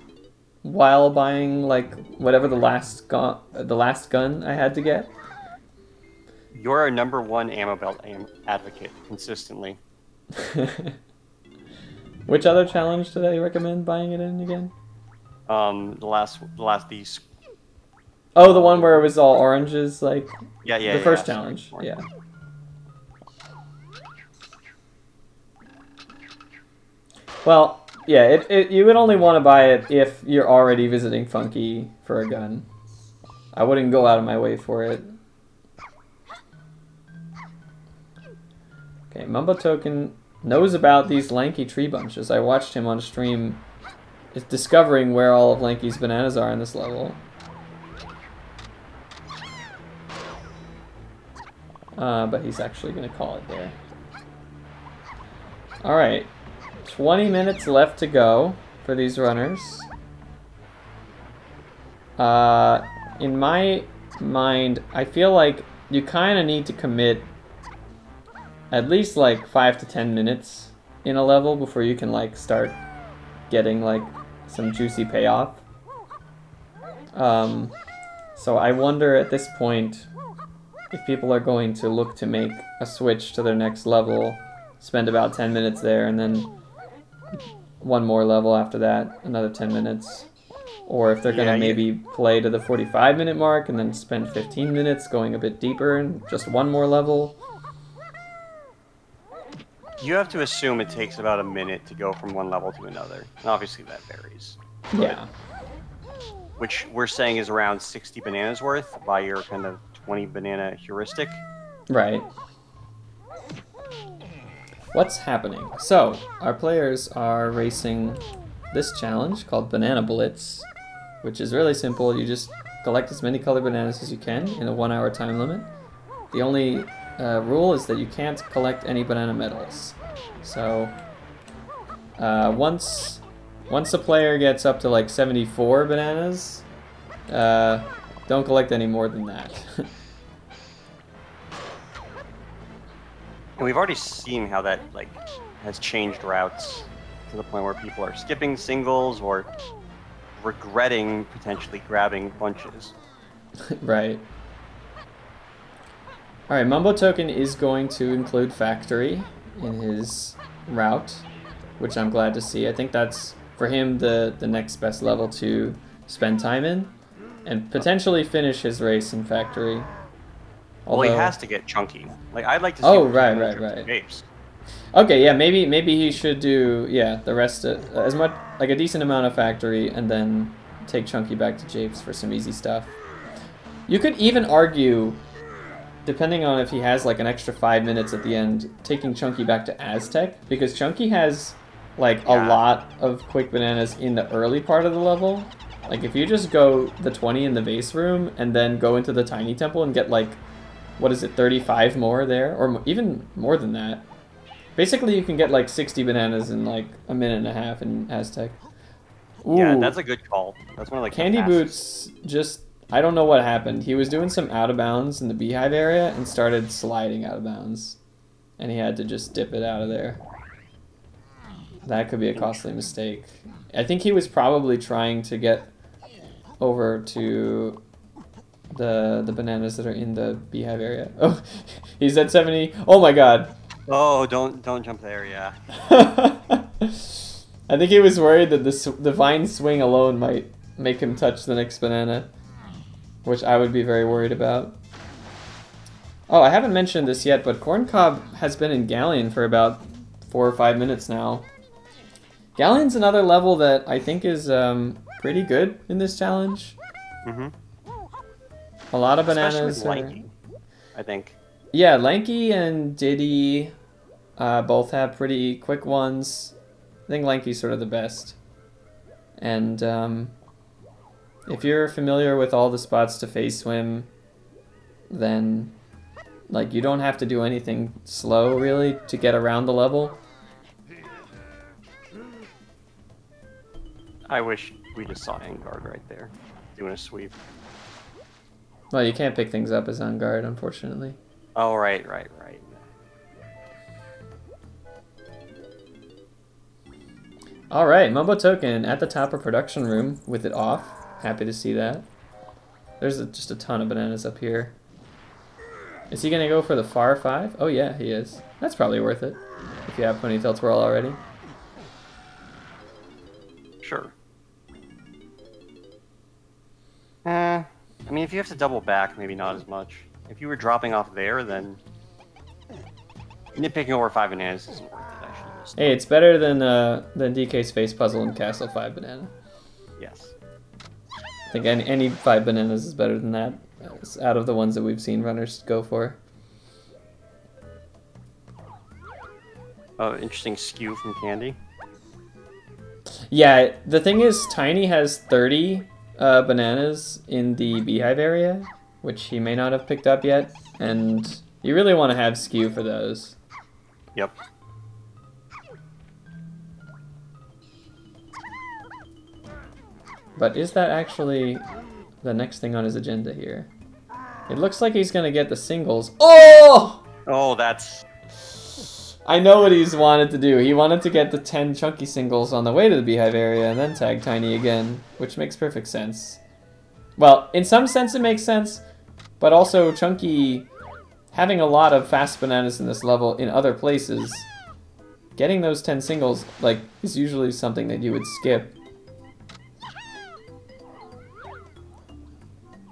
while buying, like, whatever the last gun I had to get. You're our #1 ammo belt advocate, consistently. Which other challenge did I recommend buying it in again? These. Oh, the one where it was all oranges, like... Yeah. The first challenge, yeah. Well, yeah, you would only want to buy it if you're already visiting Funky for a gun. I wouldn't go out of my way for it. Okay, Mumbotoken knows about these Lanky tree bunches. I watched him on stream discovering where all of Lanky's bananas are in this level. but he's actually going to call it there. All right, 20 minutes left to go for these runners. In my mind, I feel like you kind of need to commit at least like 5 to 10 minutes in a level before you can like start getting like some juicy payoff. So I wonder at this point if people are going to look to make a switch to their next level, spend about 10 minutes there, and then one more level after that, another 10 minutes. Or if they're going to maybe play to the 45-minute mark and then spend 15 minutes going a bit deeper and just one more level. You have to assume it takes about a minute to go from one level to another. And obviously that varies. Yeah. Which we're saying is around 60 bananas worth by your kind of 20 banana heuristic. Right. What's happening? So, our players are racing this challenge called Banana Blitz, which is really simple. You just collect as many colored bananas as you can in a 1-hour time limit. The only rule is that you can't collect any banana medals. So, once a player gets up to like 74 bananas, don't collect any more than that. And we've already seen how that like has changed routes to the point where people are skipping singles or regretting potentially grabbing bunches. Right. Alright, Mumbotoken is going to include Factory in his route, which I'm glad to see. I think that's, for him, the next best level to spend time in, and potentially finish his race in Factory. Although, well, he has to get chunky. Like, I'd like to see right. Japes. Okay, yeah, maybe he should do, yeah, the rest of, as much, like a decent amount of Factory, and then take Chunky back to Japes for some easy stuff. You could even argue, depending on if he has like an extra 5 minutes at the end, taking Chunky back to Aztec, because Chunky has like a lot of quick bananas in the early part of the level. Like if you just go the 20 in the base room and then go into the tiny temple and get like, what is it, 35 more there? Or even more than that. Basically you can get like 60 bananas in like a minute and a half in Aztec. Ooh. Yeah, that's a good call. That's one of like Candyboots just, I don't know what happened. He was doing some out of bounds in the beehive area and started sliding out of bounds. And he had to just dip it out of there. That could be a costly mistake. I think he was probably trying to get over to the bananas that are in the beehive area. Oh, he's at 70. Oh my god. Oh, don't jump there, yeah. I think he was worried that the vine swing alone might make him touch the next banana, which I would be very worried about. Oh, I haven't mentioned this yet, but Corncob has been in Galleon for about 4 or 5 minutes now. Galleon's another level that I think is pretty good in this challenge. Mm-hmm. A lot of bananas. Especially with Lanky, I think. Yeah, Lanky and Diddy both have pretty quick ones. I think Lanky's sort of the best. And if you're familiar with all the spots to phase swim, then like you don't have to do anything slow really to get around the level. I wish we just saw Engard right there, doing a sweep. Well, you can't pick things up as on guard, unfortunately. Oh, right. Alright, Mumbotoken at the top of production room with it off. Happy to see that. There's just a ton of bananas up here. Is he gonna go for the far 5? Oh yeah, he is. That's probably worth it, if you have Ponytail Twirl already. Sure. I mean, if you have to double back, maybe not as much. If you were dropping off there, then nitpicking over 5 bananas isn't worth it, actually. Hey, it's better than DK's Face Puzzle and Castle 5 banana. Yes. I think any 5 bananas is better than that, out of the ones that we've seen runners go for. Oh, interesting skew from Candy. Yeah, the thing is, Tiny has 30 bananas in the beehive area, which he may not have picked up yet, and You really want to have skew for those. Yep. But is that actually the next thing on his agenda here? It looks like he's gonna get the singles. Oh! Oh, that's... I know what he's wanted to do. He wanted to get the 10 chunky singles on the way to the beehive area and then tag Tiny again, which makes perfect sense. Well, in some sense it makes sense, but also Chunky having a lot of fast bananas in this level in other places, getting those 10 singles like is usually something that you would skip.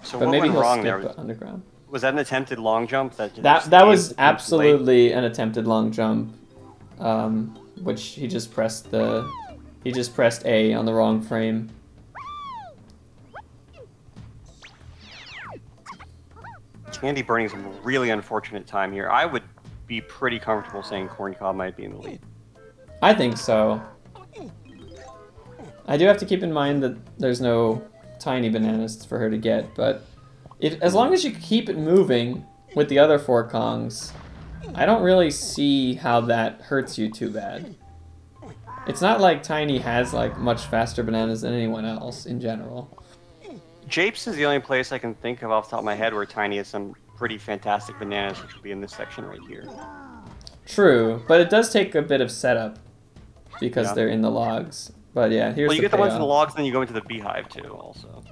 So But what maybe went he'll wrong skip there? underground. Was that an attempted long jump? That was absolutely an attempted long jump, which he just pressed A on the wrong frame. Candy burning some really unfortunate time here. I would be pretty comfortable saying Corncob might be in the lead. I think so. I do have to keep in mind that there's no tiny bananas for her to get, but as long as you keep it moving with the other 4 Kongs, I don't really see how that hurts you too bad. It's not like Tiny has like much faster bananas than anyone else in general. Japes is the only place I can think of off the top of my head where Tiny has some pretty fantastic bananas, which would be in this section right here. True, but it does take a bit of setup because they're in the logs. But yeah, here's well, you the get the ones in payoff. the logs, then you go into the beehive too, also.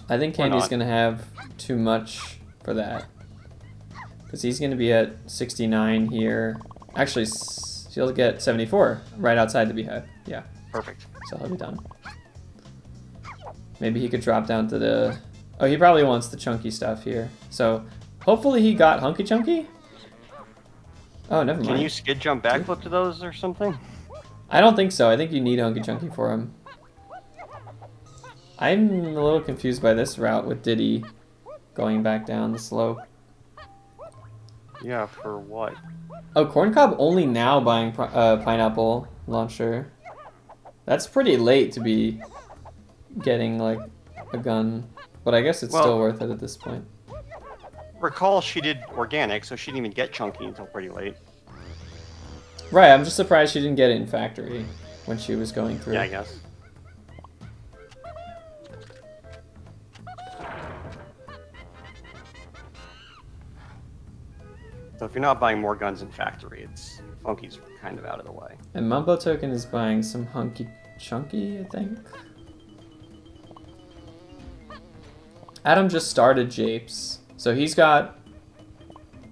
I think Candy's gonna have too much for that. Because he's gonna be at 69 here. Actually, he'll get 74 right outside the beehive. Yeah. Perfect. So he'll be done. Maybe he could drop down to the... Oh, he probably wants the chunky stuff here. So hopefully he got Hunky Chunky? Oh, never mind. Can you skid jump backflip to those or something? I don't think so. I think you need Hunky Chunky for him. I'm a little confused by this route with Diddy going back down the slope. Yeah, for what? Oh, Corncob only now buying pineapple launcher. That's pretty late to be getting like a gun, but I guess it's still worth it at this point. Recall she did organic, so she didn't even get chunky until pretty late. Right, I'm just surprised she didn't get it in factory when she was going through. Yeah, I guess. So if you're not buying more guns in factory, Funky's kind of out of the way. And Mumbotoken is buying some Hunky Chunky, I think. Adam just started Japes, so he's got,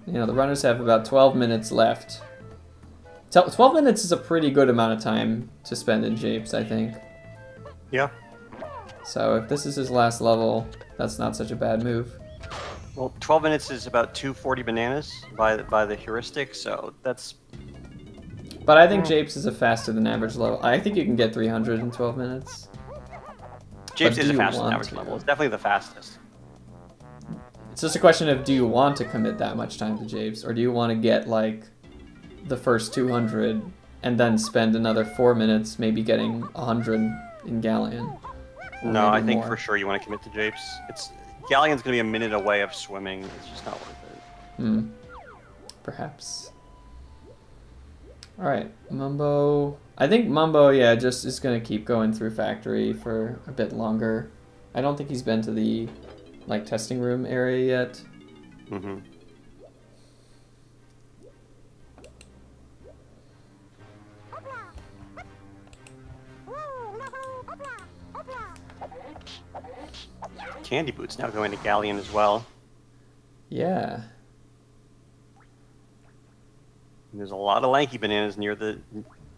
the runners have about 12 minutes left. 12 minutes is a pretty good amount of time to spend in Japes, I think. Yeah. So if this is his last level, that's not such a bad move. Well, 12 minutes is about 240 bananas by the heuristic, so that's... But I think Japes is a faster than average level. I think you can get 300 in 12 minutes. Japes is a faster than average level. It's definitely the fastest. It's just a question of, do you want to commit that much time to Japes, or do you want to get, like, the first 200 and then spend another 4 minutes maybe getting 100 in Galleon? No, I think for sure you want to commit to Japes. Galleon's going to be a minute away of swimming. It's just not worth it. Perhaps. Alright, Mumbo. I think Mumbo, yeah, just is going to keep going through factory for a bit longer. I don't think he's been to the, like, testing room area yet. Mm-hmm. Candyboots now going to Galleon as well. Yeah. And there's a lot of lanky bananas near the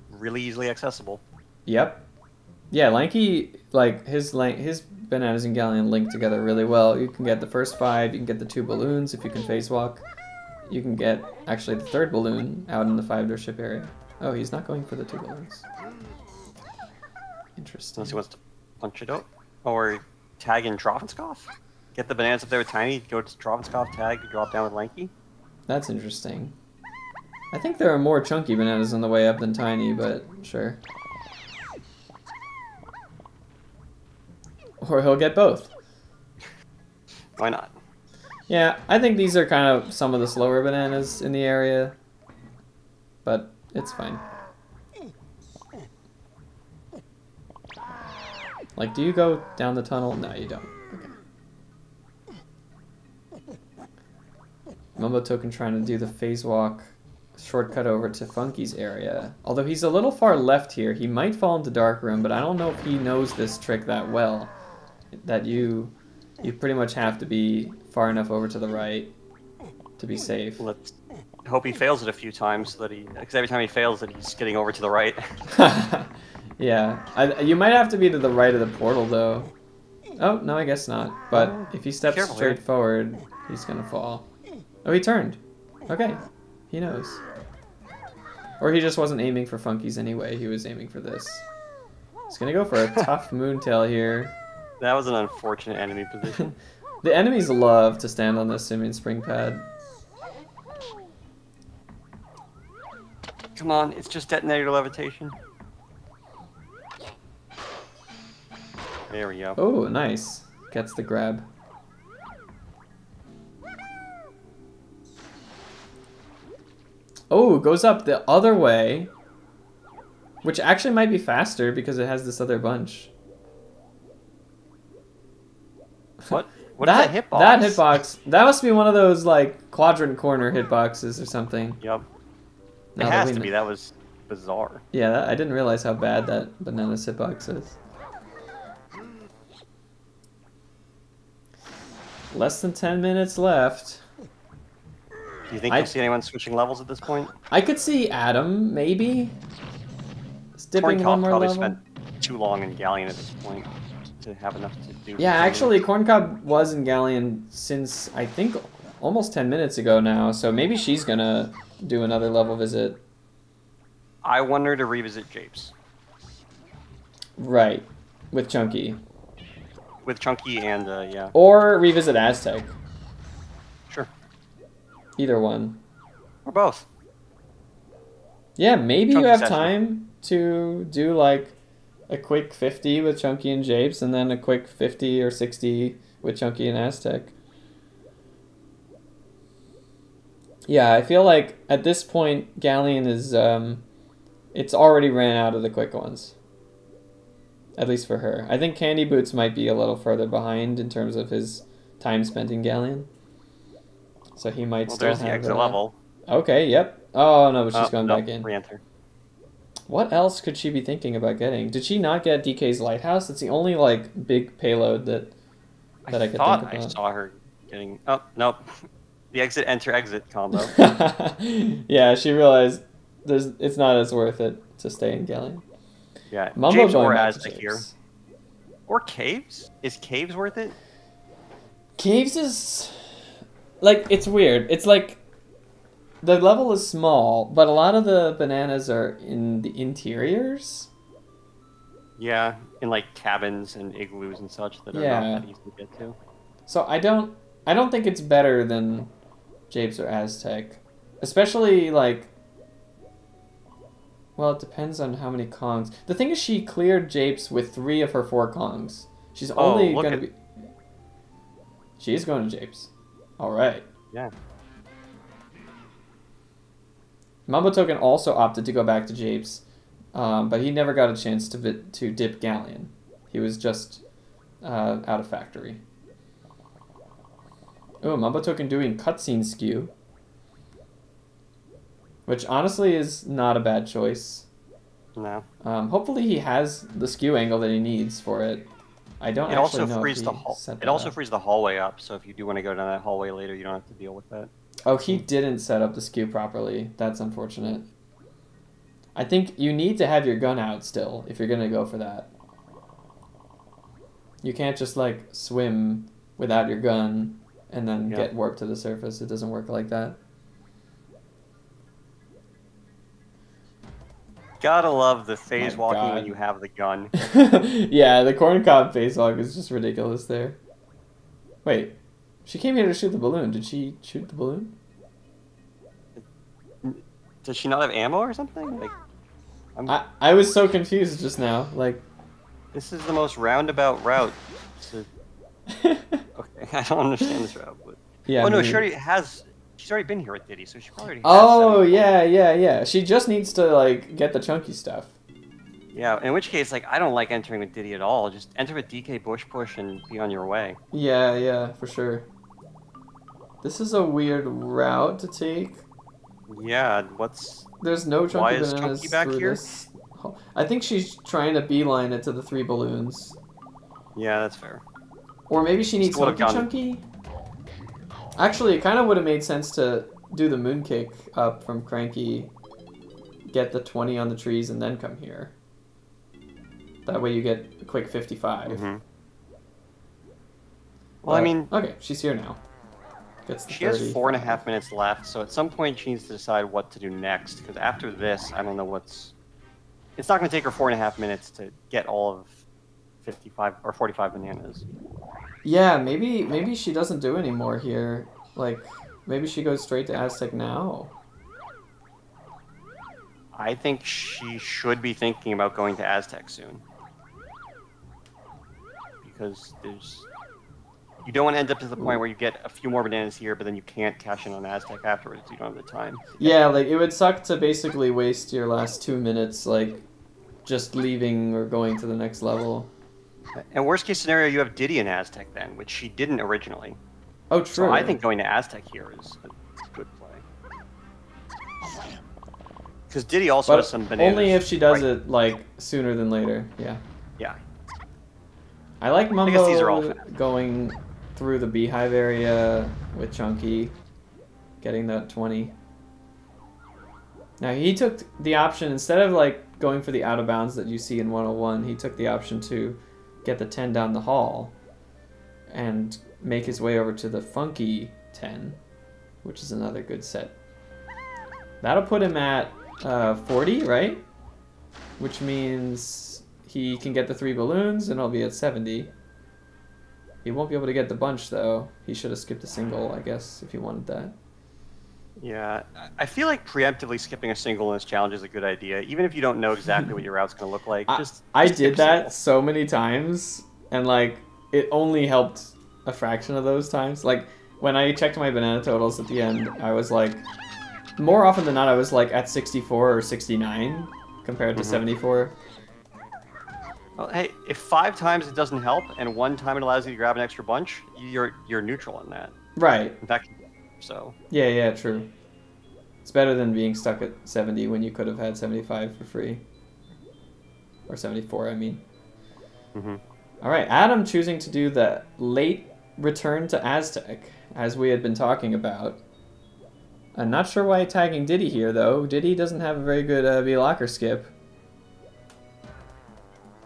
really easily accessible. Yep. Yeah, Lanky, like, his bananas and Galleon link together really well. You can get the first 5, you can get the 2 balloons if you can face walk. You can get, actually, the 3rd balloon out in the 5-door ship area. Oh, he's not going for the 2 balloons. Interesting. Unless he wants to punch it out. Or tag in Drovanskov? Get the bananas up there with Tiny, go to Drovanskov, tag, drop down with Lanky? That's interesting. I think there are more chunky bananas on the way up than Tiny, but sure. Or he'll get both. Why not? Yeah, I think these are kind of some of the slower bananas in the area, but it's fine. Like, do you go down the tunnel? No, you don't. Okay. Mumbotoken trying to do the phase walk shortcut over to Funky's area. Although he's a little far left here, he might fall into Dark Room, but I don't know if he knows this trick that well. That you pretty much have to be far enough over to the right to be safe. Let's hope he fails it a few times so that because every time he fails it, he's getting over to the right. Yeah, you might have to be to the right of the portal though. Oh, no, I guess not. But if he steps straight forward, he's gonna fall. Oh, he turned. Okay, he knows. Or he just wasn't aiming for Funkies anyway, he was aiming for this. He's gonna go for a tough Moontail here. That was an unfortunate enemy position. The enemies love to stand on this Simian Spring Pad. Come on, it's just detonator levitation. There we go. Oh, nice. Gets the grab. Oh, goes up the other way. Which actually might be faster because it has this other bunch. What? What is that hitbox? That hitbox. That must be one of those, like, quadrant corner hitboxes or something. Yep. It has to be. That was bizarre. Yeah, I didn't realize how bad that Banana's hitbox is. Less than 10 minutes left. Do you think you'll see anyone switching levels at this point? I could see Adam, maybe. Dipping one more probably level. spent too long in Galleon at this point to have enough to do. Yeah, actually, Corncob was in Galleon since, I think, almost 10 minutes ago now, so maybe she's gonna do another level visit. I want her to revisit Japes. Right, with Chunky. With Chunky and, yeah. Or revisit Aztec. Sure. Either one. Or both. Yeah, maybe Chunky you have session. time to do, like, a quick 50 with Chunky and Japes, and then a quick 50 or 60 with Chunky and Aztec. Yeah, I feel like at this point, Galleon is, it's already ran out of the quick ones. At least for her. I think Candyboots might be a little further behind in terms of his time spent in Galleon. So he might still have... There's the exit level. Okay, yep. Oh, no, but she's going back in. Re-enter. What else could she be thinking about getting? Did she not get DK's Lighthouse? It's the only, like, big payload that I could think about. I saw her getting... Oh, nope. The exit combo. Yeah, she realized it's not as worth it to stay in Galleon. Yeah, Mumbo Japes going or back to Aztec Japes. here. Or Caves? Is Caves worth it? Caves is... Like, it's weird. It's like... The level is small, but a lot of the bananas are in the interiors. Yeah, in like cabins and igloos and such that are not that easy to get to. So I don't think it's better than Japes or Aztec. Especially, like... Well, it depends on how many Kongs. The thing is, she cleared Japes with 3 of her 4 Kongs. She's only going to be... She is going to Japes. Alright. Yeah. Mumbotoken also opted to go back to Japes, but he never got a chance to dip Galleon. He was just out of factory. Oh, Mumbotoken doing cutscene skew. Which honestly is not a bad choice. No. Hopefully he has the skew angle that he needs for it. I don't actually know if he set that It also up. frees the hallway up, so if you do want to go down that hallway later, you don't have to deal with that. Oh, he didn't set up the skew properly. That's unfortunate. I think you need to have your gun out still if you're going to go for that. You can't just, like, swim without your gun and then get warped to the surface. It doesn't work like that. Gotta love the phase walking when you have the gun. Yeah, the Corncob phase walk is just ridiculous there. Wait, she came here to shoot the balloon. Did she shoot the balloon? Does she not have ammo or something? Like, I was so confused just now. Like, this is the most roundabout route. Okay, I don't understand this route, but Yeah. Oh no, maybe. she already has. She's already been here with Diddy, so she probably already has Oh 74. yeah. She just needs to like get the chunky stuff. Yeah, in which case, like, I don't like entering with Diddy at all. Just enter with DK Push and be on your way. Yeah, for sure. This is a weird route to take. Yeah, There's no chunky why is bananas Chunky back through here? this. I think she's trying to beeline it to the 3 balloons. Yeah, that's fair. Or maybe she needs Still would've chunky. Actually, it kind of would have made sense to do the moon kick up from Cranky, get the 20 on the trees, and then come here. That way you get a quick 55. Mm-hmm. Well, But, I mean, okay, she's here now. Gets the she 30. has 4.5 minutes left, so at some point she needs to decide what to do next. Because after this, I don't know what's. It's not going to take her 4.5 minutes to get all of 55 or 45 bananas. Yeah, maybe she doesn't do any more here. Like, maybe she goes straight to Aztec now. I think she should be thinking about going to Aztec soon. Because you don't want to end up to the point where you get a few more bananas here, but then you can't cash in on Aztec afterwards. You don't have the time. Yeah, like, it would suck to basically waste your last 2 minutes, like, just leaving or going to the next level. And worst case scenario, you have Diddy in Aztec then, which she didn't originally. Oh, true. So I think going to Aztec here is a good play. Because Diddy also has some bananas. Only if she does it, like, sooner than later, yeah. Yeah. I like I guess these are all Mumbo fast. going through the beehive area with Chunky, getting that 20. Now he took the option, instead of like going for the out of bounds that you see in 101, he took the option to get the 10 down the hall and make his way over to the funky 10, which is another good set. That'll put him at 40, right? Which means he can get the 3 balloons and he'll be at 70. He won't be able to get the bunch though. He should have skipped a single, I guess, if he wanted that. Yeah, I feel like preemptively skipping a single in this challenge is a good idea, even if you don't know exactly what your route's going to look like. I skip did a that single. so many times, and like it only helped a fraction of those times. Like when I checked my banana totals at the end, I was like, more often than not, I was like at 64 or 69 compared to 74. Well, hey, if 5 times it doesn't help and 1 time it allows you to grab an extra bunch, you're neutral in that. Right. In fact, so. Yeah, true. It's better than being stuck at 70 when you could have had 75 for free. Or 74, I mean. All right, Adam choosing to do the late return to Aztec, as we had been talking about. I'm not sure why tagging Diddy here, though. Diddy doesn't have a very good V-Locker skip.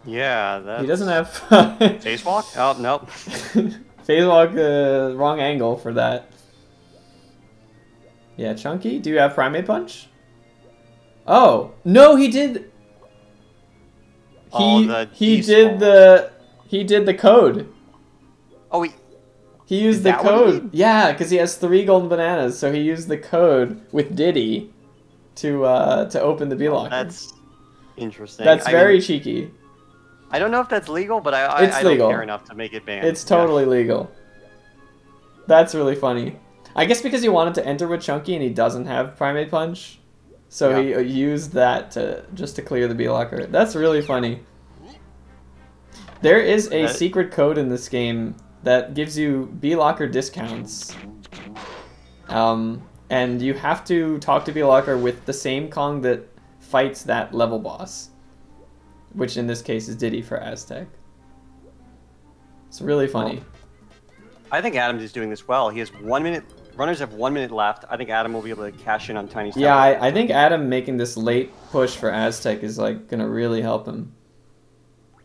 Yeah, that's... He doesn't have... Phase walk? Oh, nope. Phase walk, wrong angle for that. Yeah, Chunky, do you have Primate Punch? Oh, no, he did... He did the code. Oh, he used the code. Yeah, because he has 3 golden bananas, so he used the code with Diddy to open the B-Locker. That's interesting. That's very cheeky. I don't know if that's legal, but I don't care enough to make it banned. It's totally legal. That's really funny. I guess because he wanted to enter with Chunky and he doesn't have Primate Punch, so he used that just to clear the B-Locker. That's really funny. There is a secret code in this game that gives you B-Locker discounts. And you have to talk to B-Locker with the same Kong that fights that level boss. Which in this case is Diddy for Aztec. It's really funny. Well, I think Adams is doing this well. He has 1 minute. Runners have 1 minute left. I think Adam will be able to cash in on Tiny Star. Yeah, I think Adam making this late push for Aztec is like gonna really help him.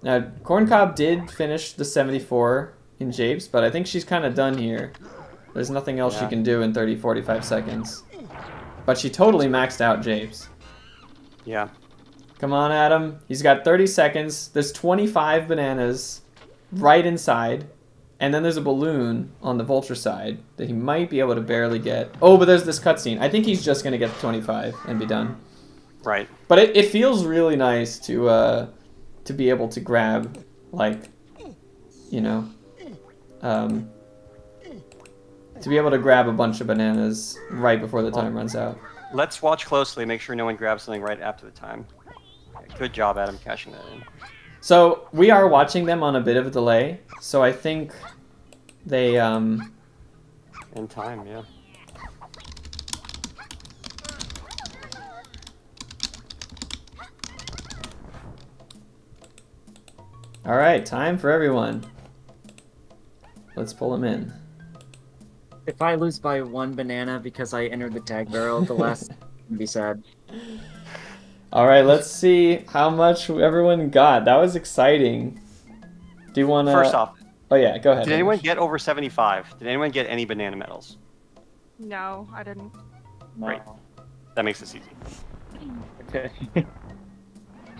Now, Corncob did finish the 74 in Japes, but I think she's kind of done here. There's nothing else she can do in 30-45 seconds. But she totally maxed out Japes. Yeah. Come on, Adam. He's got 30 seconds. There's 25 bananas right inside. And then there's a balloon on the vulture side that he might be able to barely get. Oh, but there's this cutscene. I think he's just going to get the 25 and be done. Right. But it feels really nice to be able to grab, like, you know, to be able to grab a bunch of bananas right before the time runs out. Let's watch closely, make sure no one grabs something right after the time. Okay, good job, Adam, cashing that in. So we are watching them on a bit of a delay, so I think they In time, yeah. All right, time for everyone. Let's pull them in. If I lose by 1 banana because I entered the tag barrel, the last would be sad. All right, let's see how much everyone got. That was exciting. Do you want to... First off... Oh, yeah, go ahead. Did anyone get over 75? Did anyone get any banana medals? No, I didn't. No. Great. That makes this easy. Okay.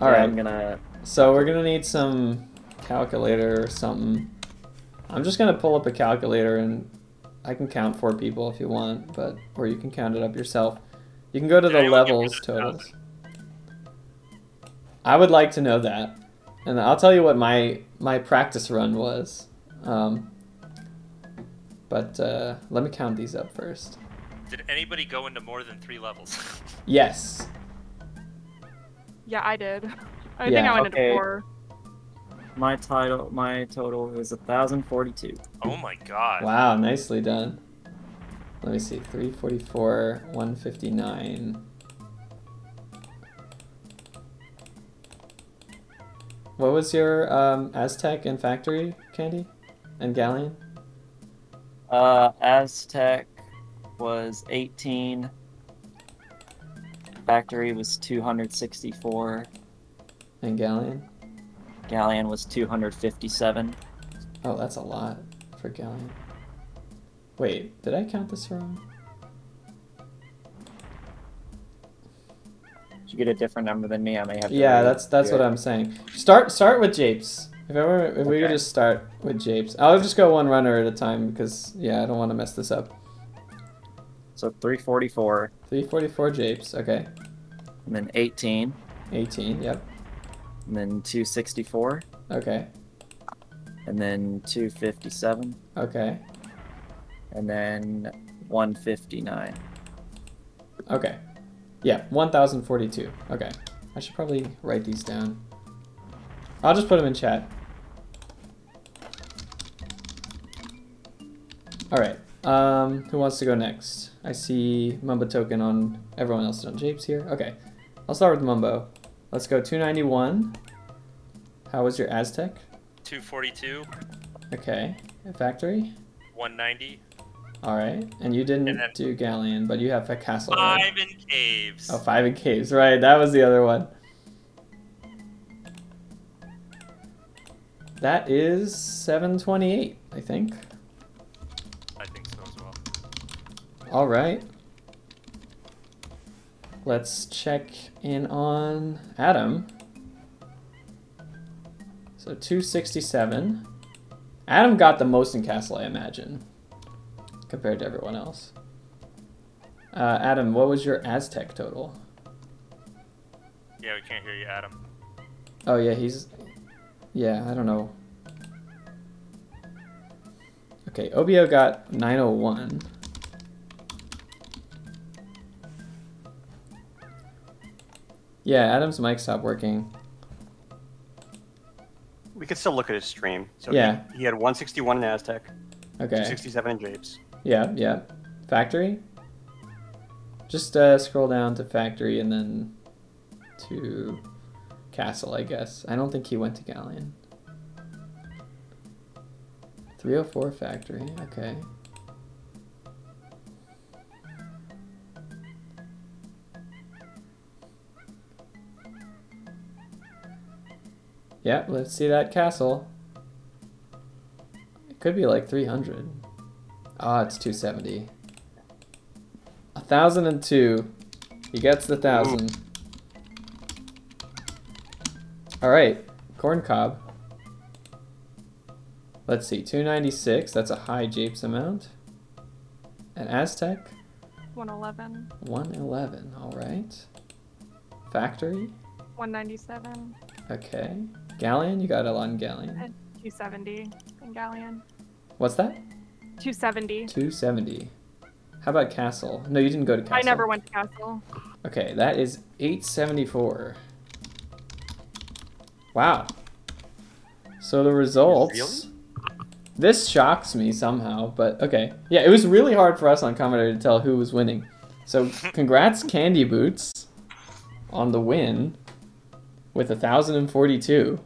All right. I'm gonna... So we're going to need some calculator or something. I'm just going to pull up a calculator and I can count 4 people if you want, but or you can count it up yourself. You can go to the levels totals. I would like to know that. And I'll tell you what my practice run was. But let me count these up first. Did anybody go into more than 3 levels? Yes. Yeah, I did. I think I went into 4. My total is 1,042. Oh my god. Wow, nicely done. Let me see, 344, 159. What was your Aztec and Factory, Candy? And Galleon? Aztec was 18. Factory was 264. And Galleon? Galleon was 257. Oh, that's a lot for Galleon. Wait, did I count this wrong? Did you get a different number than me? I may have to... Yeah, that's what I'm saying. Start with Japes. If we could just start with Japes. I'll just go one runner at a time because, yeah, I don't want to mess this up. So 344. 344 Japes, okay. And then 18. 18, yep. And then 264. Okay. And then 257. Okay. And then 159. Okay. Yeah, 1,042. Okay. I should probably write these down. I'll just put them in chat. Alright. Who wants to go next? I see Mumbotoken on everyone else on Japes here. Okay. I'll start with Mumbo. Let's go 291. How was your Aztec? 242. Okay. Factory? 190. Alright. And you didn't do Galleon, but you have a castle. 5 right? in caves. Oh, 5 in caves. Right, that was the other one. That is 728, I think. I think so as well. Alright. Let's check in on Adam. So 267. Adam got the most in castle, I imagine, compared to everyone else. Adam, what was your Aztec total? Yeah, we can't hear you, Adam. Oh yeah, yeah, I don't know. Okay, OBO got 901. Yeah, Adam's mic stopped working. We could still look at his stream. So yeah. He had 161 in Aztec. Okay. 267 in Japes. Yeah, yeah. Factory? Just scroll down to Factory and then to Castle, I guess. I don't think he went to Galleon. 304 Factory, okay. Yeah, let's see that castle. It could be like 300. Ah, it's 270. 1,002. He gets the 1,000. Alright, Corncob. Let's see, 296. That's a high Japes amount. And Aztec? 111. 111, alright. Factory? 197. Okay. Galleon? You got a lot in Galleon. And 270 in Galleon. What's that? 270. 270. How about Castle? No, you didn't go to Castle. I never went to Castle. Okay, that is 874. Wow. So the results... This shocks me somehow, but okay. Yeah, it was really hard for us on commentary to tell who was winning. So congrats Candyboots on the win with 1,042.